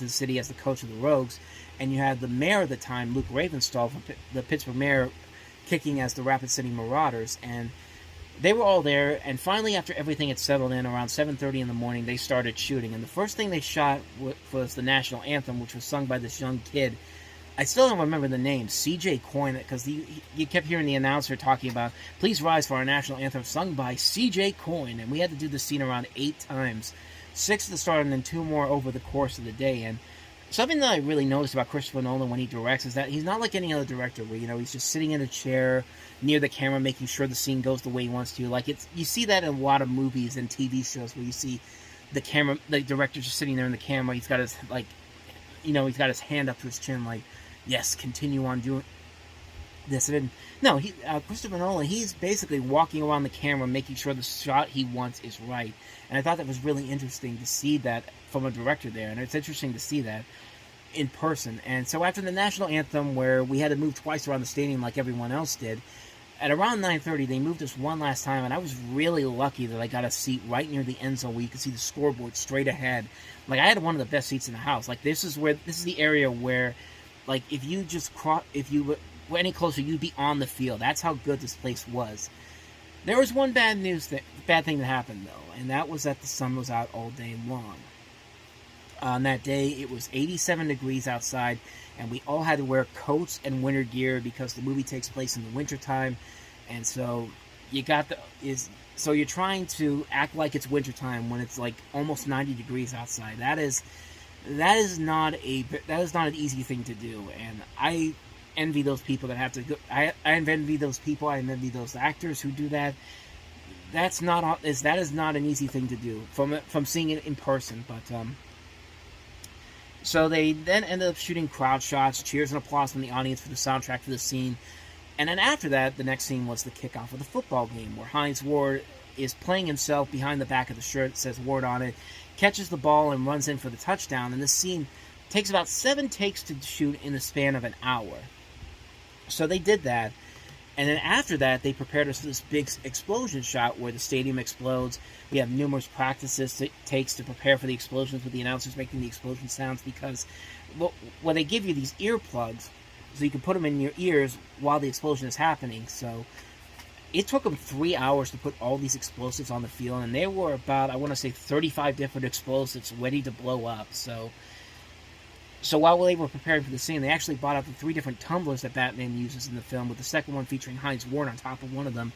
Speaker 1: the city as the coach of the Rogues. And you had the mayor at the time, Luke Ravenstahl, the Pittsburgh mayor, kicking as the Rapid City Marauders. And they were all there, and finally, after everything had settled in, around 7:30 in the morning, they started shooting. And the first thing they shot was the national anthem, which was sung by this young kid. I still don't remember the name, C.J. Coyne, because you kept hearing the announcer talking about, "Please rise for our national anthem, sung by C.J. Coyne." And we had to do the scene around 8 times, 6 at the start, and then 2 more over the course of the day. And something that I really noticed about Christopher Nolan when he directs is that he's not like any other director where, he's just sitting in a chair near the camera making sure the scene goes the way he wants to. Like, you see that in a lot of movies and TV shows where you see the director just sitting there in the camera. He's got his, he's got his hand up to his chin like, yes, continue on doing this. And no, Christopher Nolan, he's basically walking around the camera making sure the shot he wants is right. And I thought that was really interesting to see that from a director there. And it's interesting to see that in person. And so after the national anthem, where we had to move twice around the stadium like everyone else did, at around 9:30, they moved us one last time, and I was really lucky that I got a seat right near the end zone where you could see the scoreboard straight ahead. Like, I had one of the best seats in the house. Like, this is the area where, like, if you were any closer, you'd be on the field. That's how good this place was. There was one bad thing that happened, though, and that was that the sun was out all day long. On that day, it was 87 degrees outside, and we all had to wear coats and winter gear because the movie takes place in the wintertime. And so you're trying to act like it's wintertime when it's like almost 90 degrees outside. That is not an easy thing to do, and I envy those people that have to go. I envy those people. I envy those actors who do that. That is not an easy thing to do from seeing it in person. But so they then ended up shooting crowd shots, cheers and applause from the audience for the soundtrack for the scene. And then after that, the next scene was the kickoff of the football game, where Hines Ward is playing himself behind the back of the shirt that says Ward on it, catches the ball and runs in for the touchdown. And this scene takes about 7 takes to shoot in the span of an hour. So they did that. And then after that, they prepared us for this big explosion shot where the stadium explodes. We have numerous practices takes to prepare for the explosions with the announcers making the explosion sounds, because they give you these earplugs so you can put them in your ears while the explosion is happening. So it took them 3 hours to put all these explosives on the field, and there were about, I want to say, 35 different explosives ready to blow up. So while they were preparing for the scene, they actually bought out the 3 different tumblers that Batman uses in the film, with the second one featuring Hines Ward on top of one of them.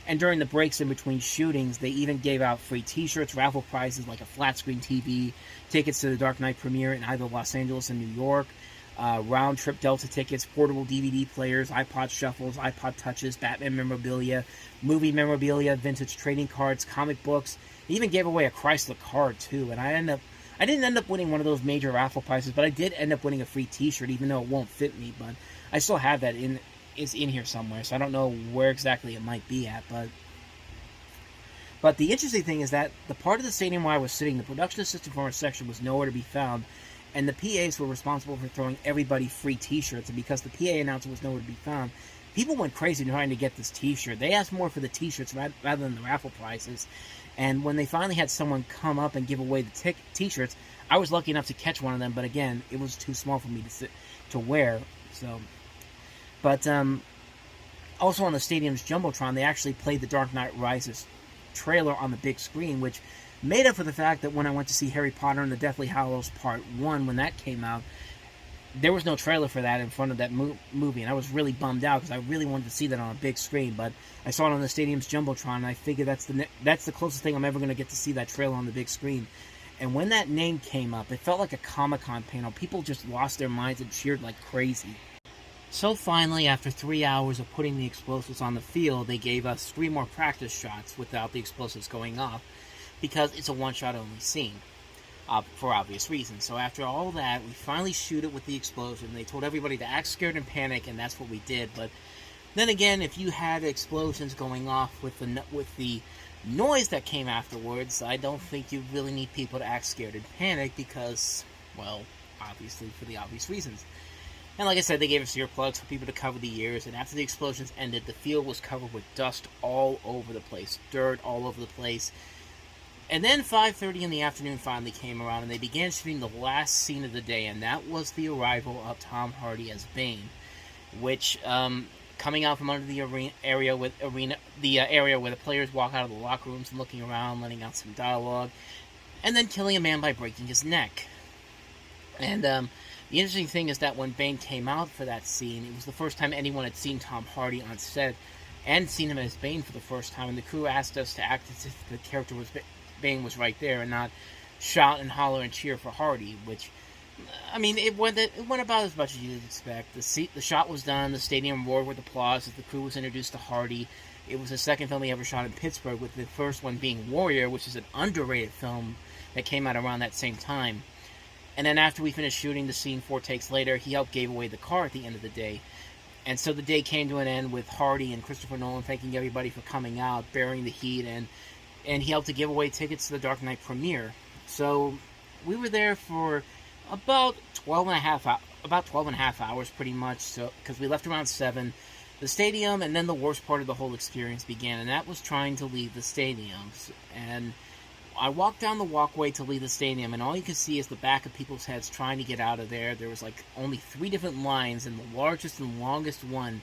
Speaker 1: And during the breaks in between shootings, they even gave out free t-shirts, raffle prizes like a flat-screen TV, tickets to the Dark Knight premiere in either Los Angeles and New York, round-trip Delta tickets, portable DVD players, iPod shuffles, iPod touches, Batman memorabilia, movie memorabilia, vintage trading cards, comic books. They even gave away a Chrysler car, too, and I didn't end up winning one of those major raffle prizes, but I did end up winning a free t-shirt, even though it won't fit me. But I still have that it's in here somewhere, so I don't know where exactly it might be at. But the interesting thing is that the part of the stadium where I was sitting, the production assistant for our section was nowhere to be found, and the PAs were responsible for throwing everybody free t-shirts. And because the PA announcer was nowhere to be found, people went crazy trying to get this t-shirt. They asked more for the t-shirts rather than the raffle prizes. And when they finally had someone come up and give away the t-shirts, I was lucky enough to catch one of them. But again, it was too small for me to wear. So, but also on the stadium's jumbotron, they actually played the Dark Knight Rises trailer on the big screen, which made up for the fact that when I went to see Harry Potter and the Deathly Hallows Part 1, when that came out, there was no trailer for that in front of that movie, and I was really bummed out because I really wanted to see that on a big screen. But I saw it on the stadium's jumbotron, and I figured that's the closest thing I'm ever going to get to see that trailer on the big screen. And when that name came up, it felt like a Comic-Con panel. People just lost their minds and cheered like crazy. So finally, after 3 hours of putting the explosives on the field, they gave us 3 more practice shots without the explosives going off, because it's a one-shot only scene. For obvious reasons. So after all that, we finally shoot it with the explosion. They told everybody to act scared and panic, and that's what we did. But then again, if you had explosions going off with the noise that came afterwards, I don't think you really need people to act scared and panic because, well, obviously for the obvious reasons. And like I said, they gave us earplugs for people to cover the ears, and after the explosions ended, the field was covered with dust all over the place, dirt all over the place. And then 5:30 in the afternoon finally came around, and they began shooting the last scene of the day, and that was the arrival of Tom Hardy as Bane, which, coming out from under the area where the players walk out of the locker rooms and looking around, letting out some dialogue, and then killing a man by breaking his neck. And the interesting thing is that when Bane came out for that scene, it was the first time anyone had seen Tom Hardy on set and seen him as Bane for the first time, and the crew asked us to act as if the character was Bane was right there and not shout and holler and cheer for Hardy, which, I mean, it went about as much as you'd expect. The shot was done, the stadium roared with applause as the crew was introduced to Hardy. It was the second film he ever shot in Pittsburgh, with the first one being Warrior, which is an underrated film that came out around that same time. And then after we finished shooting the scene 4 takes later, he helped give away the car at the end of the day. And so the day came to an end with Hardy and Christopher Nolan thanking everybody for coming out, bearing the heat, and he helped to give away tickets to the Dark Knight premiere. So we were there for about 12 and a half hours, pretty much. So because we left around 7, the stadium, and then the worst part of the whole experience began, and that was trying to leave the stadium. And I walked down the walkway to leave the stadium, and all you could see is the back of people's heads trying to get out of there. There was like only 3 different lines, and the largest and longest one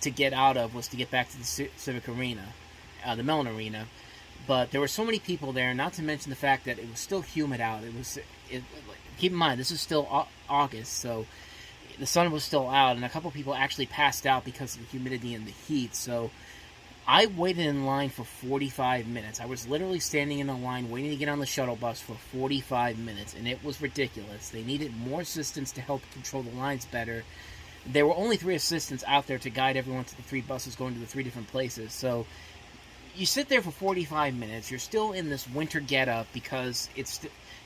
Speaker 1: to get out of was to get back to the Civic Arena, the Mellon Arena. But there were so many people there, not to mention the fact that it was still humid out. Keep in mind, this is still August, so the sun was still out, and a couple people actually passed out because of the humidity and the heat. So I waited in line for 45 minutes. I was literally standing in a line waiting to get on the shuttle bus for 45 minutes, and it was ridiculous. They needed more assistants to help control the lines better. There were only 3 assistants out there to guide everyone to the 3 buses going to the 3 different places. So you sit there for 45 minutes. You're still in this winter getup because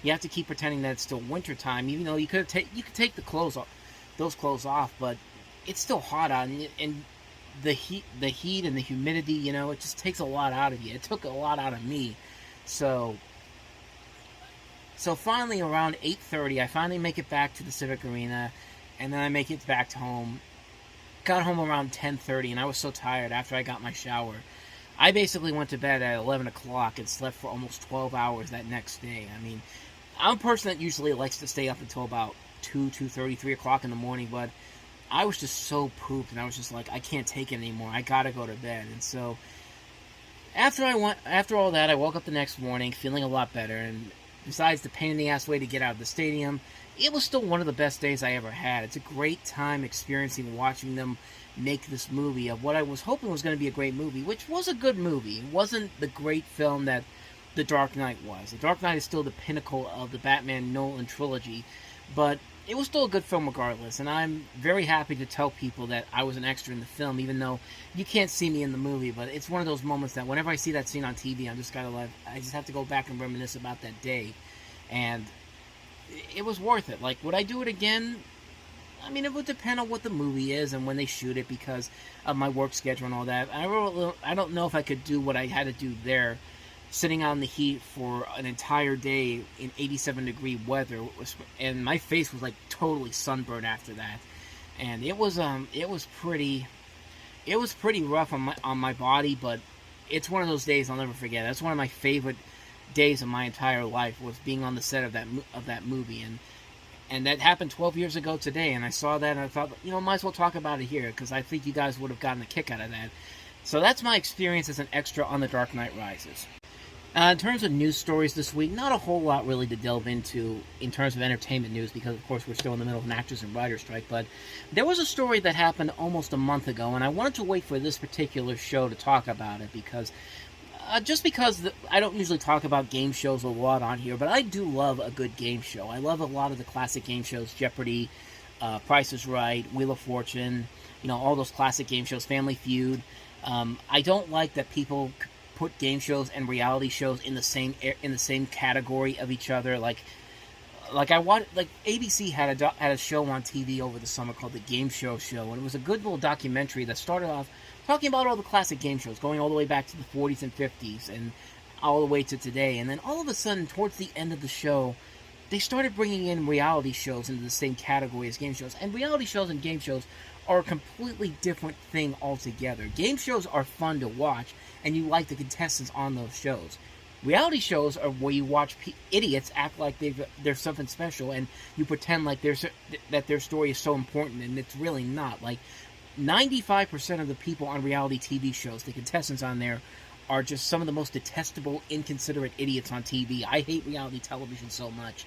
Speaker 1: you have to keep pretending that it's still winter time, even though you could take the clothes off, those clothes off, but it's still hot out, and the heat and the humidity, it just takes a lot out of you. It took a lot out of me. So finally, around 8:30, I finally make it back to the Civic Arena, and then I make it back to home. Got home around 10:30, and I was so tired after I got my shower. I basically went to bed at 11 o'clock and slept for almost 12 hours that next day. I mean, I'm a person that usually likes to stay up until about 2:30, 3 o'clock in the morning, but I was just so pooped, and I was just like, I can't take it anymore. I gotta go to bed. And so after all that, I woke up the next morning feeling a lot better, and besides the pain in the ass way to get out of the stadium, it was still one of the best days I ever had. It's a great time experiencing watching them make this movie of what I was hoping was going to be a great movie, which was a good movie. It wasn't the great film that The Dark Knight was. The Dark Knight is still the pinnacle of the Batman Nolan trilogy, but it was still a good film regardless, and I'm very happy to tell people that I was an extra in the film, even though you can't see me in the movie. But it's one of those moments that whenever I see that scene on TV, I just have to go back and reminisce about that day, and it was worth it. Like, would I do it again? I mean, it would depend on what the movie is and when they shoot it because of my work schedule and all that. I don't know if I could do what I had to do there, sitting out in the heat for an entire day in 87-degree weather, and my face was like totally sunburned after that, and it was pretty rough on my body, but it's one of those days I'll never forget. That's one of my favorite days of my entire life, was being on the set of that movie, and that happened 12 years ago today, and I saw that and I thought, might as well talk about it here because I think you guys would have gotten a kick out of that. So that's my experience as an extra on The Dark Knight Rises. In terms of news stories this week, not a whole lot really to delve into in terms of entertainment news because, of course, we're still in the middle of an actors and writers strike. But there was a story that happened almost a month ago, and I wanted to wait for this particular show to talk about it because I don't usually talk about game shows a lot on here, but I do love a good game show. I love a lot of the classic game shows, Jeopardy, Price is Right, Wheel of Fortune, all those classic game shows, Family Feud. I don't like that people put game shows and reality shows in the same category of each other. Like ABC had a show on TV over the summer called the Game Show, and it was a good little documentary that started off talking about all the classic game shows, going all the way back to the 40s and 50s and all the way to today. And then all of a sudden, towards the end of the show, they started bringing in reality shows into the same category as game shows. And reality shows and game shows are a completely different thing altogether. Game shows are fun to watch, and you like the contestants on those shows. Reality shows are where you watch idiots act like they're something special, and you pretend like that their story is so important, and it's really not. Like, 95% of the people on reality TV shows, the contestants on there, are just some of the most detestable, inconsiderate idiots on TV. I hate reality television so much.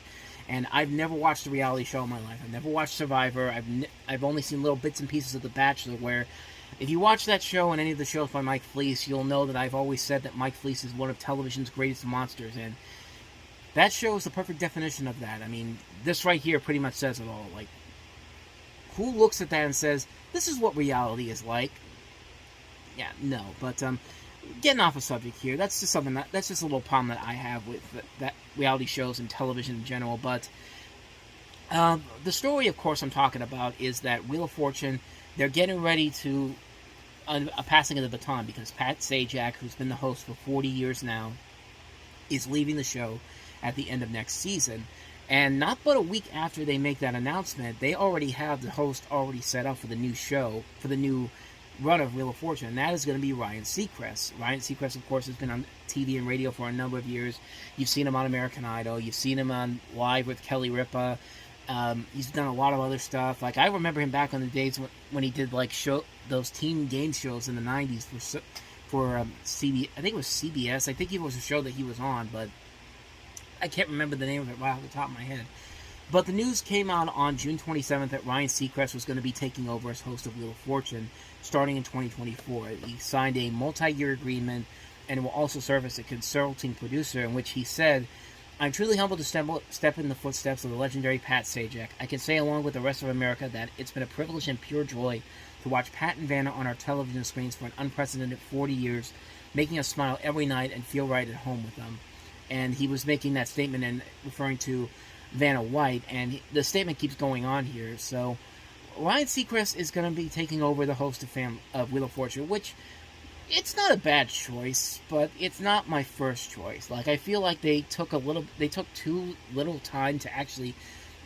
Speaker 1: And I've never watched a reality show in my life. I've never watched Survivor. I've only seen little bits and pieces of The Bachelor, where if you watch that show and any of the shows by Mike Fleece, you'll know that I've always said that Mike Fleece is one of television's greatest monsters. And that show is the perfect definition of that. I mean, this right here pretty much says it all. Like, who looks at that and says, this is what reality is like? Yeah, no. But, getting off a subject here, that's just a little problem that I have with that reality shows and television in general. But the story, of course, I'm talking about is that Wheel of Fortune, they're getting ready to a passing of the baton because Pat Sajak, who's been the host for 40 years now, is leaving the show at the end of next season. And not but a week after they make that announcement, they already have the host already set up for the new show, for the new run of Wheel of Fortune, and that is going to be Ryan Seacrest. Ryan Seacrest, of course, has been on TV and radio for a number of years. You've seen him on American Idol. You've seen him on Live with Kelly Ripa. He's done a lot of other stuff. Like, I remember him back on the days when he did those team game shows in the 90s for CBS. I think it was CBS. I think it was a show that he was on, but I can't remember the name of it right off the top of my head. But the news came out on June 27th that Ryan Seacrest was going to be taking over as host of Wheel of Fortune starting in 2024. He signed a multi-year agreement and will also serve as a consulting producer, in which he said, "I'm truly humbled to step in the footsteps of the legendary Pat Sajak. I can say, along with the rest of America, that it's been a privilege and pure joy to watch Pat and Vanna on our television screens for an unprecedented 40 years, making us smile every night and feel right at home with them." And he was making that statement and referring to Vanna White, and the statement keeps going on here. So Ryan Seacrest is going to be taking over the host of Wheel of Fortune, which, it's not a bad choice, but it's not my first choice. Like, I feel like they took too little time to actually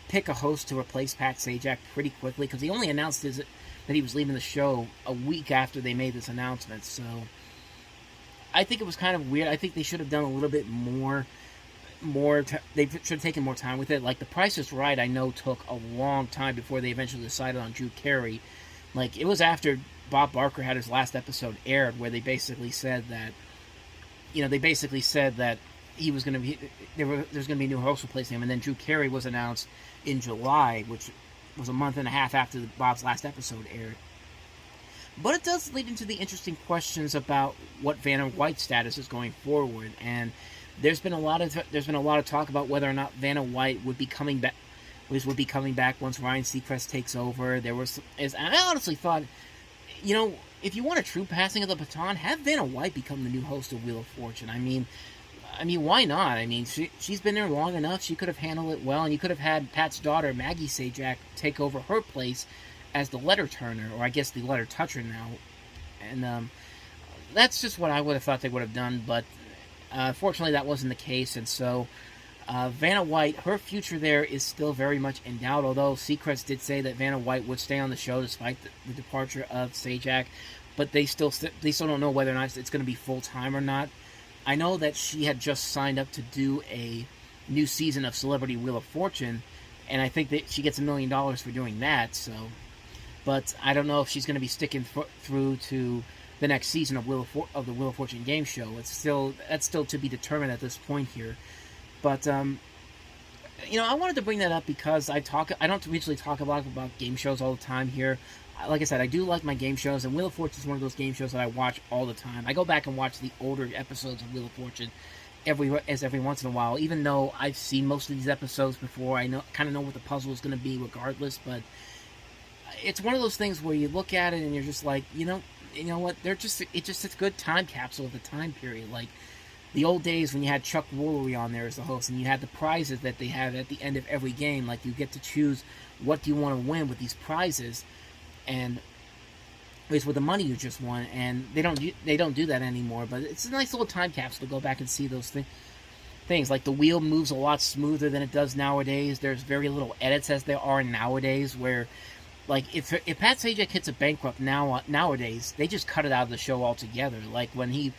Speaker 1: pick a host to replace Pat Sajak pretty quickly, because he only announced that he was leaving the show a week after they made this announcement. So I think it was kind of weird. I think they should have done a little bit more. They should have taken more time with it. Like, The Price is Right, I know, took a long time before they eventually decided on Drew Carey. Like, it was after Bob Barker had his last episode aired, where they basically said that, he was going to be, there's going to be a new host replacing him, and then Drew Carey was announced in July, which was a month and a half after Bob's last episode aired. But it does lead into the interesting questions about what Vanna White's status is going forward, and there's been a lot of talk about whether or not Vanna White would be coming back once Ryan Seacrest takes over. I honestly thought, if you want a true passing of the baton, have Vanna White become the new host of Wheel of Fortune. I mean, why not? I mean, she's been there long enough. She could have handled it well, and you could have had Pat's daughter, Maggie Sajak, take over her place as the letter turner, or I guess the letter toucher now. And that's just what I would have thought they would have done, but fortunately that wasn't the case. And so Vanna White, her future there is still very much in doubt, although Seacrest did say that Vanna White would stay on the show despite the departure of Sajak, but they still don't know whether or not it's going to be full-time or not. I know that she had just signed up to do a new season of Celebrity Wheel of Fortune, and I think that she gets $1 million for doing that. So, but I don't know if she's going to be sticking through to the next season of the Wheel of Fortune game show. That's still to be determined at this point here. But I wanted to bring that up because I don't usually talk about game shows all the time here. Like I said, I do like my game shows, and Wheel of Fortune is one of those game shows that I watch all the time. I go back and watch the older episodes of Wheel of Fortune every once in a while, even though I've seen most of these episodes before. I kind of know what the puzzle is going to be regardless, but it's one of those things where you look at it and you're just like, you know what? It's just a good time capsule of the time period. Like the old days when you had Chuck Woolery on there as the host, and you had the prizes that they had at the end of every game. Like you get to choose what do you want to win with these prizes, and at least with the money you just won. And they don't do that anymore. But it's a nice little time capsule to go back and see those things. Like the wheel moves a lot smoother than it does nowadays. There's very little edits as there are nowadays, where like if Pat Sajak hits a bankrupt nowadays, they just cut it out of the show altogether. Like when he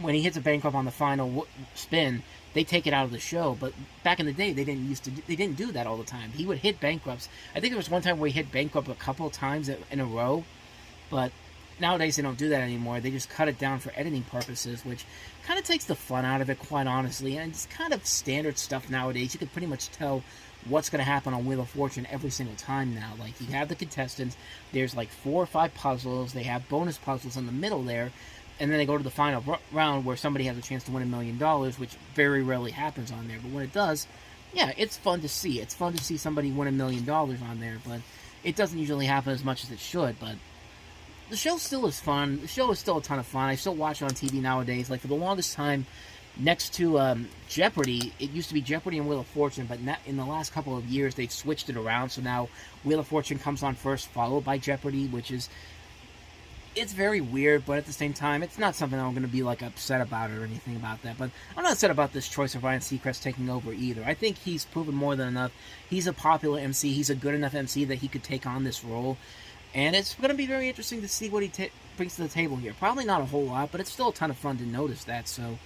Speaker 1: hits a bankrupt on the final spin, they take it out of the show. But back in the day, they didn't do that all the time. He would hit bankrupts. I think there was one time where he hit bankrupt a couple of times in a row, but nowadays they don't do that anymore. They just cut it down for editing purposes, which kind of takes the fun out of it, quite honestly. And it's kind of standard stuff nowadays. You can pretty much tell what's going to happen on Wheel of Fortune every single time now. Like, you have the contestants, there's like 4 or 5 puzzles, they have bonus puzzles in the middle there, and then they go to the final round where somebody has a chance to win $1 million, which very rarely happens on there. But when it does, yeah, it's fun to see. It's fun to see somebody win $1 million on there, but it doesn't usually happen as much as it should. But the show still is fun. The show is still a ton of fun. I still watch it on TV nowadays. Like, for the longest time, next to Jeopardy, it used to be Jeopardy and Wheel of Fortune, but in the last couple of years, they've switched it around. So now Wheel of Fortune comes on first, followed by Jeopardy, it's very weird, but at the same time, it's not something I'm going to be like upset about or anything about that. But I'm not upset about this choice of Ryan Seacrest taking over either. I think he's proven more than enough. He's a popular MC. He's a good enough MC that he could take on this role. And it's going to be very interesting to see what he brings to the table here. Probably not a whole lot, but it's still a ton of fun to notice that. So,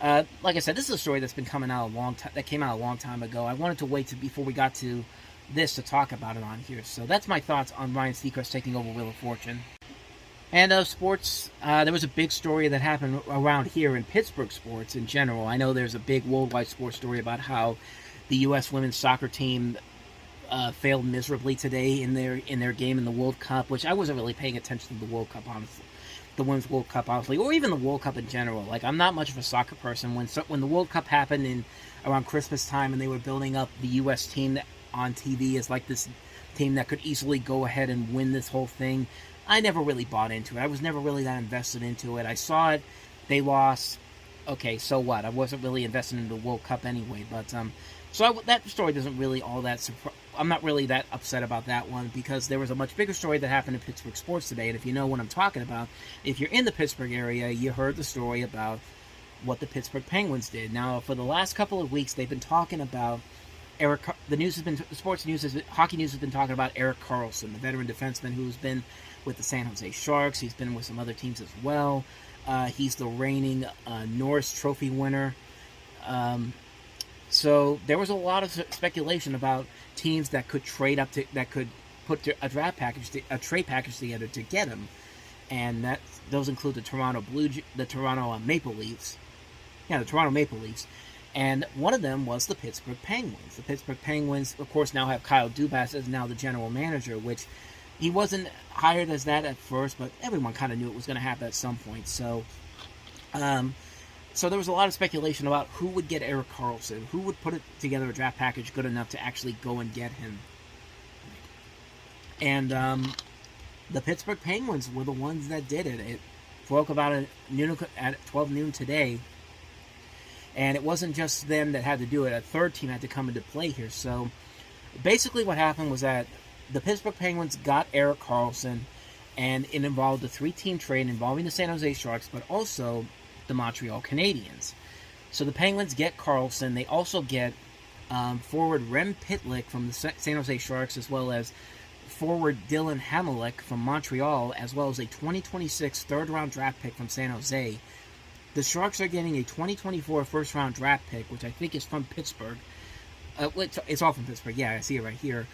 Speaker 1: like I said, this is a story that's been coming out that came out a long time ago. I wanted to wait before we got to this to talk about it on here. So that's my thoughts on Ryan Seacrest taking over Wheel of Fortune. And sports, there was a big story that happened around here in Pittsburgh sports in general. I know there's a big worldwide sports story about how the U.S. women's soccer team failed miserably today in their game in the World Cup, which I wasn't really paying attention to the World Cup, honestly. The Women's World Cup, honestly, or even the World Cup in general. Like, I'm not much of a soccer person. When the World Cup happened around Christmas time, and they were building up the U.S. team on TV as like this team that could easily go ahead and win this whole thing, I never really bought into it. I was never really that invested into it. I saw it. They lost. Okay, so what? I wasn't really invested in the World Cup anyway. But that story doesn't really all that. I'm not really that upset about that one, because there was a much bigger story that happened in Pittsburgh sports today. And if you know what I'm talking about, if you're in the Pittsburgh area, you heard the story about what the Pittsburgh Penguins did. Now, for the last couple of weeks, they've been talking about hockey news has been talking about Erik Karlsson, the veteran defenseman who's been with the San Jose Sharks. He's been with some other teams as well. He's the reigning Norris Trophy winner. So there was a lot of speculation about teams that could that could put a trade package together to get him, and those include the Toronto Maple Leafs. Yeah, the Toronto Maple Leafs. And one of them was the Pittsburgh Penguins. The Pittsburgh Penguins, of course, now have Kyle Dubas as now the general manager, which he wasn't hired as that at first, but everyone kind of knew it was going to happen at some point. So there was a lot of speculation about who would get Erik Karlsson, who would put together a draft package good enough to actually go and get him. And the Pittsburgh Penguins were the ones that did it. It broke about at 12 noon today. And it wasn't just them that had to do it. A third team had to come into play here. So basically what happened was that the Pittsburgh Penguins got Erik Karlsson, and it involved a 3-team trade involving the San Jose Sharks, but also the Montreal Canadiens. So the Penguins get Karlsson. They also get forward Rem Pitlick from the San Jose Sharks, as well as forward Dylan Hamelic from Montreal, as well as a 2026 third-round draft pick from San Jose. The Sharks are getting a 2024 first-round draft pick, which I think is from Pittsburgh. It's all from Pittsburgh. Yeah, I see it right here.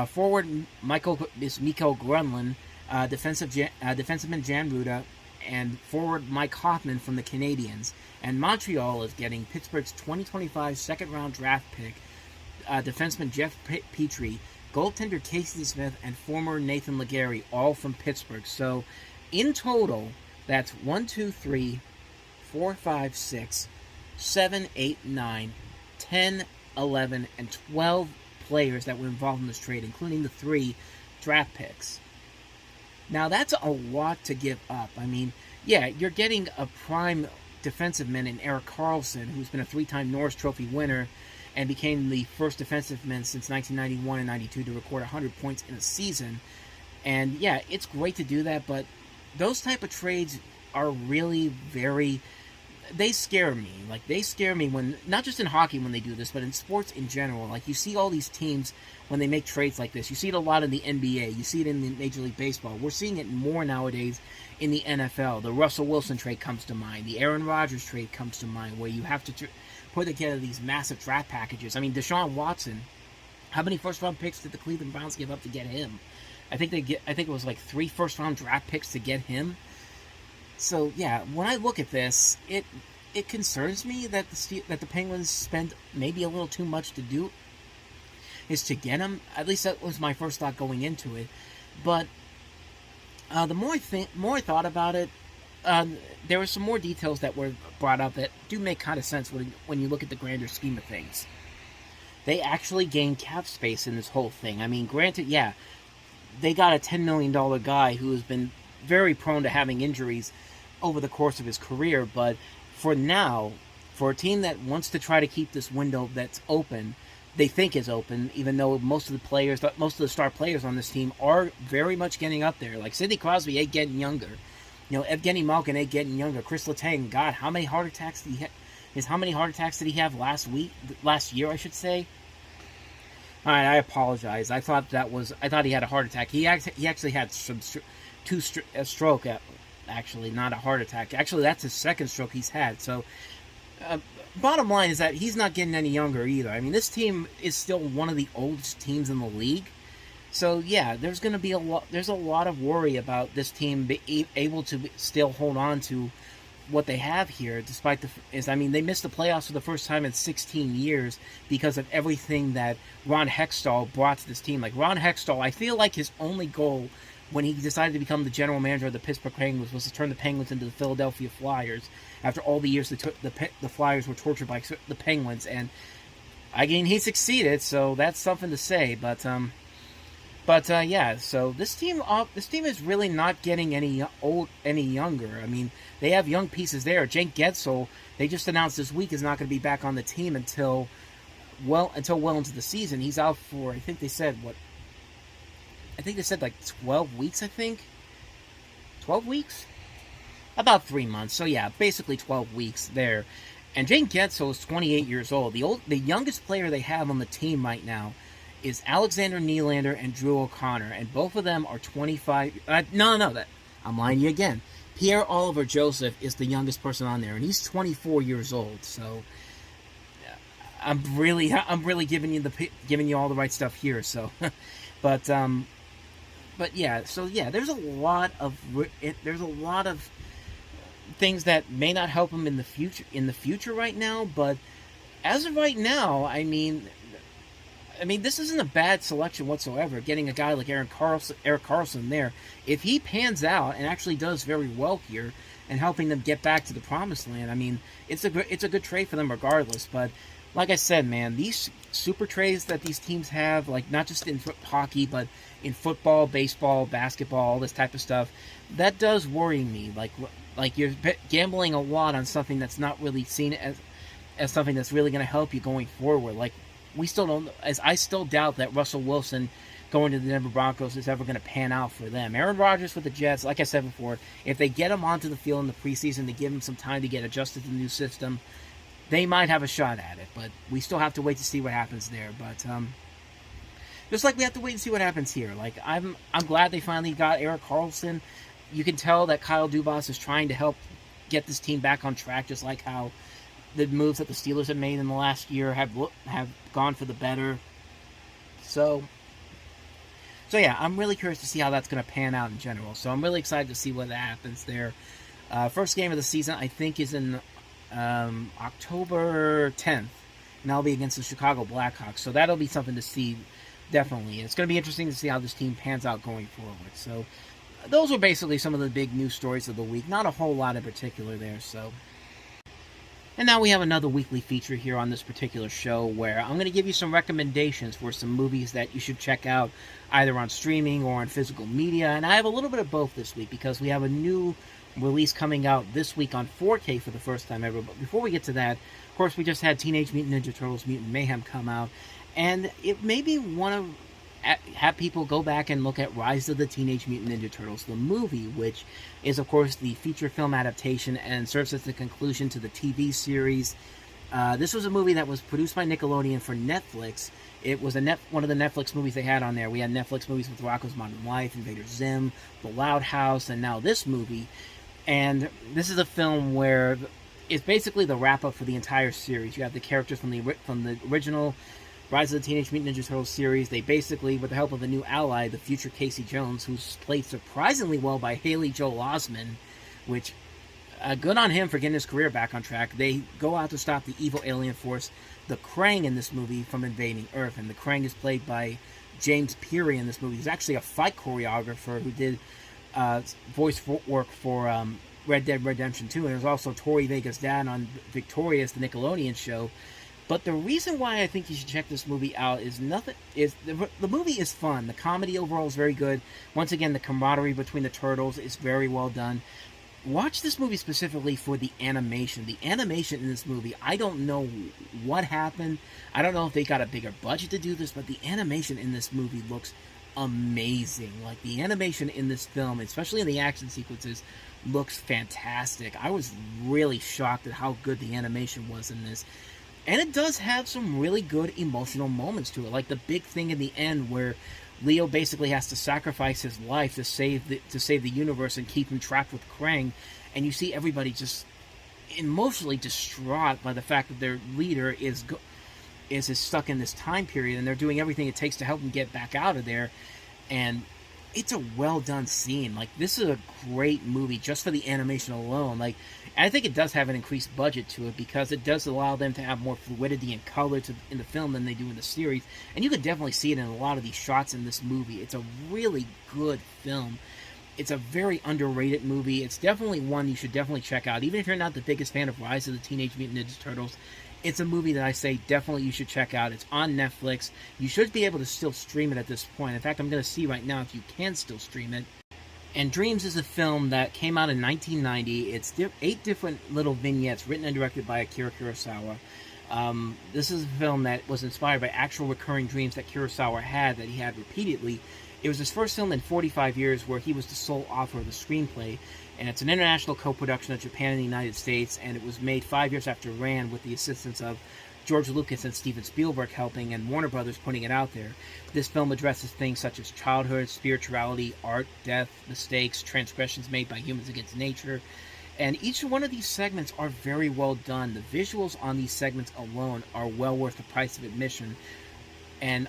Speaker 1: Forward Mikael Granlund, defenseman Jan Ruda, and forward Mike Hoffman from the Canadiens. And Montreal is getting Pittsburgh's 2025 second-round draft pick, defenseman Jeff Petrie, goaltender Casey Smith, and former Nathan Legary, all from Pittsburgh. So, in total, that's 1, 2, 3, 4, 5, 6, 7, 8, 9, 10, 11, and 12 players that were involved in this trade, including the 3 draft picks. Now, that's a lot to give up. I mean, yeah, you're getting a prime defensive man in Erik Karlsson, who's been a 3-time Norris Trophy winner and became the first defensive man since 1991 and 92 to record 100 points in a season. And, yeah, it's great to do that, but those type of trades are really very... They scare me. Like, they scare me when, not just in hockey when they do this, but in sports in general. Like, you see all these teams when they make trades like this. You see it a lot in the NBA. You see it in the Major League Baseball. We're seeing it more nowadays in the NFL. The Russell Wilson trade comes to mind. The Aaron Rodgers trade comes to mind, where you have to put together these massive draft packages. I mean, Deshaun Watson, how many first-round picks did the Cleveland Browns give up to get him? I think it was like 3 first-round draft picks to get him. So, yeah, when I look at this, it concerns me that the Penguins spend maybe a little too much to do is to get him. At least that was my first thought going into it. But the more I thought about it, there were some more details that were brought up that do make kind of sense when you look at the grander scheme of things. They actually gained cap space in this whole thing. I mean, granted, yeah, they got a $10 million guy who has been very prone to having injuries over the course of his career, but for now, for a team that wants to try to keep this window that's open, they think is open, even though most of the star players on this team are very much getting up there. Like Sidney Crosby ain't getting younger. You know, Evgeny Malkin ain't getting younger. Chris Letang, God, how many heart attacks did he have last year, I should say? All right, I apologize. I thought he had a heart attack. He actually had a stroke. Actually, not a heart attack. Actually, that's his second stroke he's had. So, bottom line is that he's not getting any younger either. I mean, this team is still one of the oldest teams in the league. So, yeah, there's going to be there's a lot of worry about this team being able to still hold on to what they have here, despite they missed the playoffs for the first time in 16 years because of everything that Ron Hextall brought to this team. Like, Ron Hextall, I feel like his only goal when he decided to become the general manager of the Pittsburgh Penguins was to turn the Penguins into the Philadelphia Flyers after all the years the Flyers were tortured by the Penguins. And again, he succeeded, so that's something to say. But yeah, so this team is really not getting any younger. I mean, they have young pieces there. Jake Gensel, they just announced this week, is not going to be back on the team until well into the season. He's out for, I think they said like 12 weeks, I think. 12 weeks? About 3 months. So yeah, basically 12 weeks there. And Jake Gensel is 28 years old. The youngest player they have on the team right now is Alexander Nylander and Drew O'Connor, and both of them are 25. I'm lying to you again. Pierre-Olivier Joseph is the youngest person on there, and he's 24 years old. So I'm really giving you all the right stuff here. So, but yeah. So yeah, there's a lot of things that may not help him in the future right now. But as of right now, I mean, this isn't a bad selection whatsoever, getting a guy like Erik Karlsson there. If he pans out and actually does very well here and helping them get back to the promised land, I mean, it's a good trade for them regardless. But like I said, man, these super trades that these teams have, like not just in hockey, but in football, baseball, basketball, all this type of stuff, that does worry me. Like you're gambling a lot on something that's not really seen as something that's really going to help you going forward. Like, we still don't, as I still doubt that Russell Wilson going to the Denver Broncos is ever going to pan out for them. Aaron Rodgers with the Jets, like I said before, if they get him onto the field in the preseason to give him some time to get adjusted to the new system, they might have a shot at it. But we still have to wait to see what happens there. But just like we have to wait and see what happens here. Like, I'm glad they finally got Erik Karlsson. You can tell that Kyle Dubas is trying to help get this team back on track, just like how the moves that the Steelers have made in the last year have gone for the better. So yeah, I'm really curious to see how that's going to pan out in general. So I'm really excited to see what happens there. First game of the season, I think, is in October 10th, and that'll be against the Chicago Blackhawks. So that'll be something to see, definitely. And it's going to be interesting to see how this team pans out going forward. So those were basically some of the big news stories of the week. Not a whole lot in particular there. So, and now we have another weekly feature here on this particular show where I'm going to give you some recommendations for some movies that you should check out either on streaming or on physical media. And I have a little bit of both this week because we have a new release coming out this week on 4K for the first time ever. But before we get to that, of course, we just had Teenage Mutant Ninja Turtles Mutant Mayhem come out, and it made me want to have people go back and look at Rise of the Teenage Mutant Ninja Turtles, the movie, which is, of course, the feature film adaptation and serves as the conclusion to the TV series. This was a movie that was produced by Nickelodeon for Netflix. It was one of the Netflix movies they had on there. We had Netflix movies with Rocko's Modern Life, Invader Zim, The Loud House, and now this movie. And this is a film where it's basically the wrap-up for the entire series. You have the characters from the original Rise of the Teenage Mutant Ninja Turtles series. They basically, with the help of a new ally, the future Casey Jones, who's played surprisingly well by Haley Joel Osment, which, good on him for getting his career back on track. They go out to stop the evil alien force, the Krang, in this movie from invading Earth. And the Krang is played by James Peary in this movie. He's actually a fight choreographer who did voice work for Red Dead Redemption 2, and it was also Tori Vega's dad on Victorious, the Nickelodeon show. But the reason why I think you should check this movie out is the movie is fun. The comedy overall is very good. Once again, the camaraderie between the turtles is very well done. Watch this movie specifically for the animation. The animation in this movie, I don't know what happened. I don't know if they got a bigger budget to do this, but the animation in this movie looks amazing. Like, the animation in this film, especially in the action sequences, looks fantastic. I was really shocked at how good the animation was in this. And it does have some really good emotional moments to it, like the big thing in the end where Leo basically has to sacrifice his life to save the universe and keep him trapped with Krang, and you see everybody just emotionally distraught by the fact that their leader is stuck in this time period, and they're doing everything it takes to help him get back out of there. And it's a well done scene. Like, this is a great movie just for the animation alone. Like, I think it does have an increased budget to it because it does allow them to have more fluidity and color in the film than they do in the series. And you could definitely see it in a lot of these shots in this movie. It's a really good film. It's a very underrated movie. It's definitely one you should definitely check out. Even if you're not the biggest fan of Rise of the Teenage Mutant Ninja Turtles, it's a movie that I say definitely you should check out. It's on Netflix. You should be able to still stream it at this point. In fact, I'm going to see right now if you can still stream it. And Dreams is a film that came out in 1990. It's 8 different little vignettes written and directed by Akira Kurosawa. This is a film that was inspired by actual recurring dreams that Kurosawa had, that he had repeatedly. It was his first film in 45 years where he was the sole author of the screenplay. And it's an international co-production of Japan and the United States, and it was made 5 years after it ran with the assistance of George Lucas and Steven Spielberg helping, and Warner Brothers putting it out there. This film addresses things such as childhood, spirituality, art, death, mistakes, transgressions made by humans against nature. And each one of these segments are very well done. The visuals on these segments alone are well worth the price of admission. And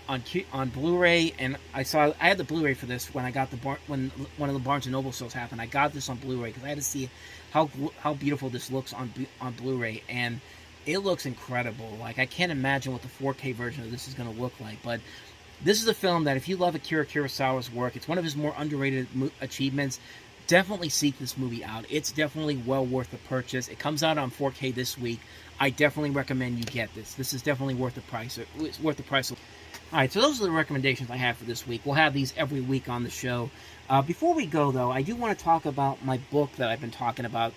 Speaker 1: on Blu-ray, and I had the Blu-ray for this when I got when one of the Barnes & Noble sales happened. I got this on Blu-ray because I had to see how beautiful this looks on Blu-ray, and it looks incredible. Like, I can't imagine what the 4K version of this is going to look like, but this is a film that if you love Akira Kurosawa's work, it's one of his more underrated achievements. Definitely seek this movie out. It's definitely well worth the purchase. It comes out on 4K this week. I definitely recommend you get this. This is definitely worth the price. It's worth the price. Alright, so those are the recommendations I have for this week. We'll have these every week on the show. Before we go, though, I do want to talk about my book that I've been talking about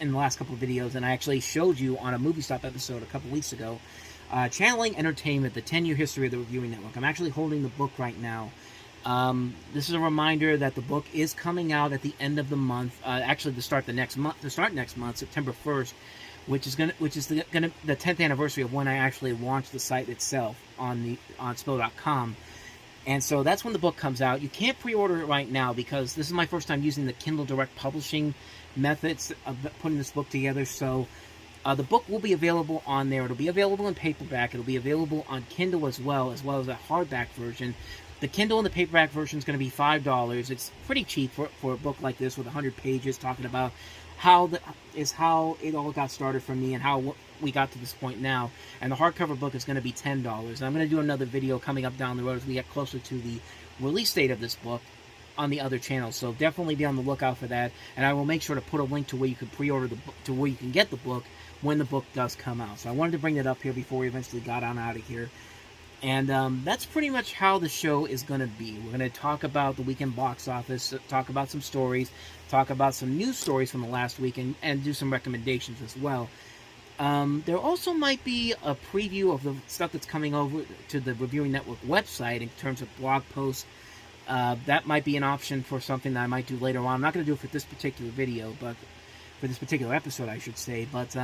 Speaker 1: in the last couple of videos, and I actually showed you on a Movie Stop episode a couple weeks ago. Channeling Entertainment, the 10-year history of the Reviewing Network. I'm actually holding the book right now. This is a reminder that the book is coming out at the end of the month. Actually, to start next month, September 1st, which is the 10th anniversary of when I actually launched the site itself on Spo.com. And so that's when the book comes out. You can't pre-order it right now because this is my first time using the Kindle Direct Publishing methods of putting this book together. So the book will be available on there. It'll be available in paperback. It'll be available on Kindle as well as a hardback version. The Kindle and the paperback version is going to be $5. It's pretty cheap for a book like this with 100 pages talking about how it all got started for me and how we got to this point now. And the hardcover book is going to be $10. And I'm going to do another video coming up down the road as we get closer to the release date of this book on the other channels. So definitely be on the lookout for that. And I will make sure to put a link to where you can pre-order the book, to where you can get the book when the book does come out. So I wanted to bring that up here before we eventually got on out of here. And that's pretty much how the show is going to be. We're going to talk about the weekend box office, talk about some stories, talk about some news stories from the last week, and do some recommendations as well. There also might be a preview of the stuff that's coming over to the Reviewing Network website in terms of blog posts. That might be an option for something that I might do later on. I'm not going to do it for this particular video, but for this particular episode, I should say. But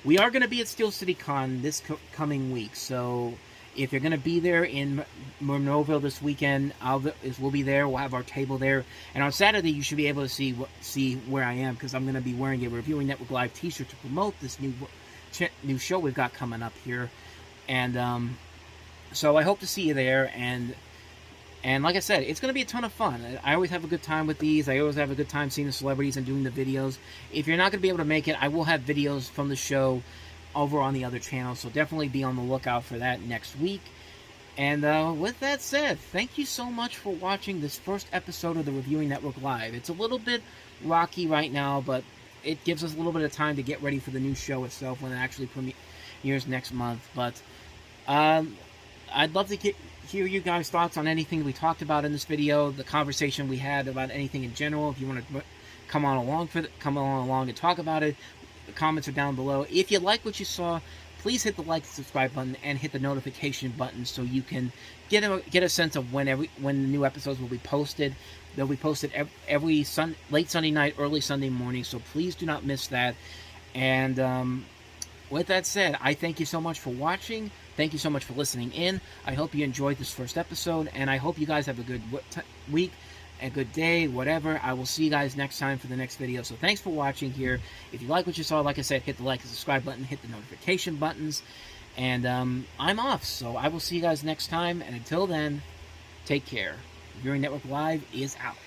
Speaker 1: we are going to be at Steel City Con this coming week, so if you're going to be there in Monroeville this weekend, we'll be there. We'll have our table there. And on Saturday, you should be able to see where I am, because I'm going to be wearing a Reviewing Network Live t-shirt to promote this new show we've got coming up here. And so I hope to see you there. And like I said, it's going to be a ton of fun. I always have a good time with these. I always have a good time seeing the celebrities and doing the videos. If you're not going to be able to make it, I will have videos from the show over on the other channel, so definitely be on the lookout for that next week. And with that said, thank you so much for watching this first episode of the Reviewing Network Live. It's a little bit rocky right now, but it gives us a little bit of time to get ready for the new show itself when it actually premieres next month. But I'd love to hear you guys' thoughts on anything we talked about in this video, the conversation we had about anything in general. If you want to come on along and talk about it, the comments are down below. If you like what you saw, please hit the like and subscribe button and hit the notification button so you can get a sense of when the new episodes will be posted. They'll be posted every late Sunday night, early Sunday morning, so please do not miss that. And with that said, I thank you so much for watching. Thank you so much for listening in. I hope you enjoyed this first episode, and I hope you guys have a good week, a good day, whatever. I will see you guys next time for the next video. So thanks for watching here. If you like what you saw, like I said, hit the like and subscribe button, hit the notification buttons, and I'm off. So I will see you guys next time, and until then, take care. Reviewing Network Live is out.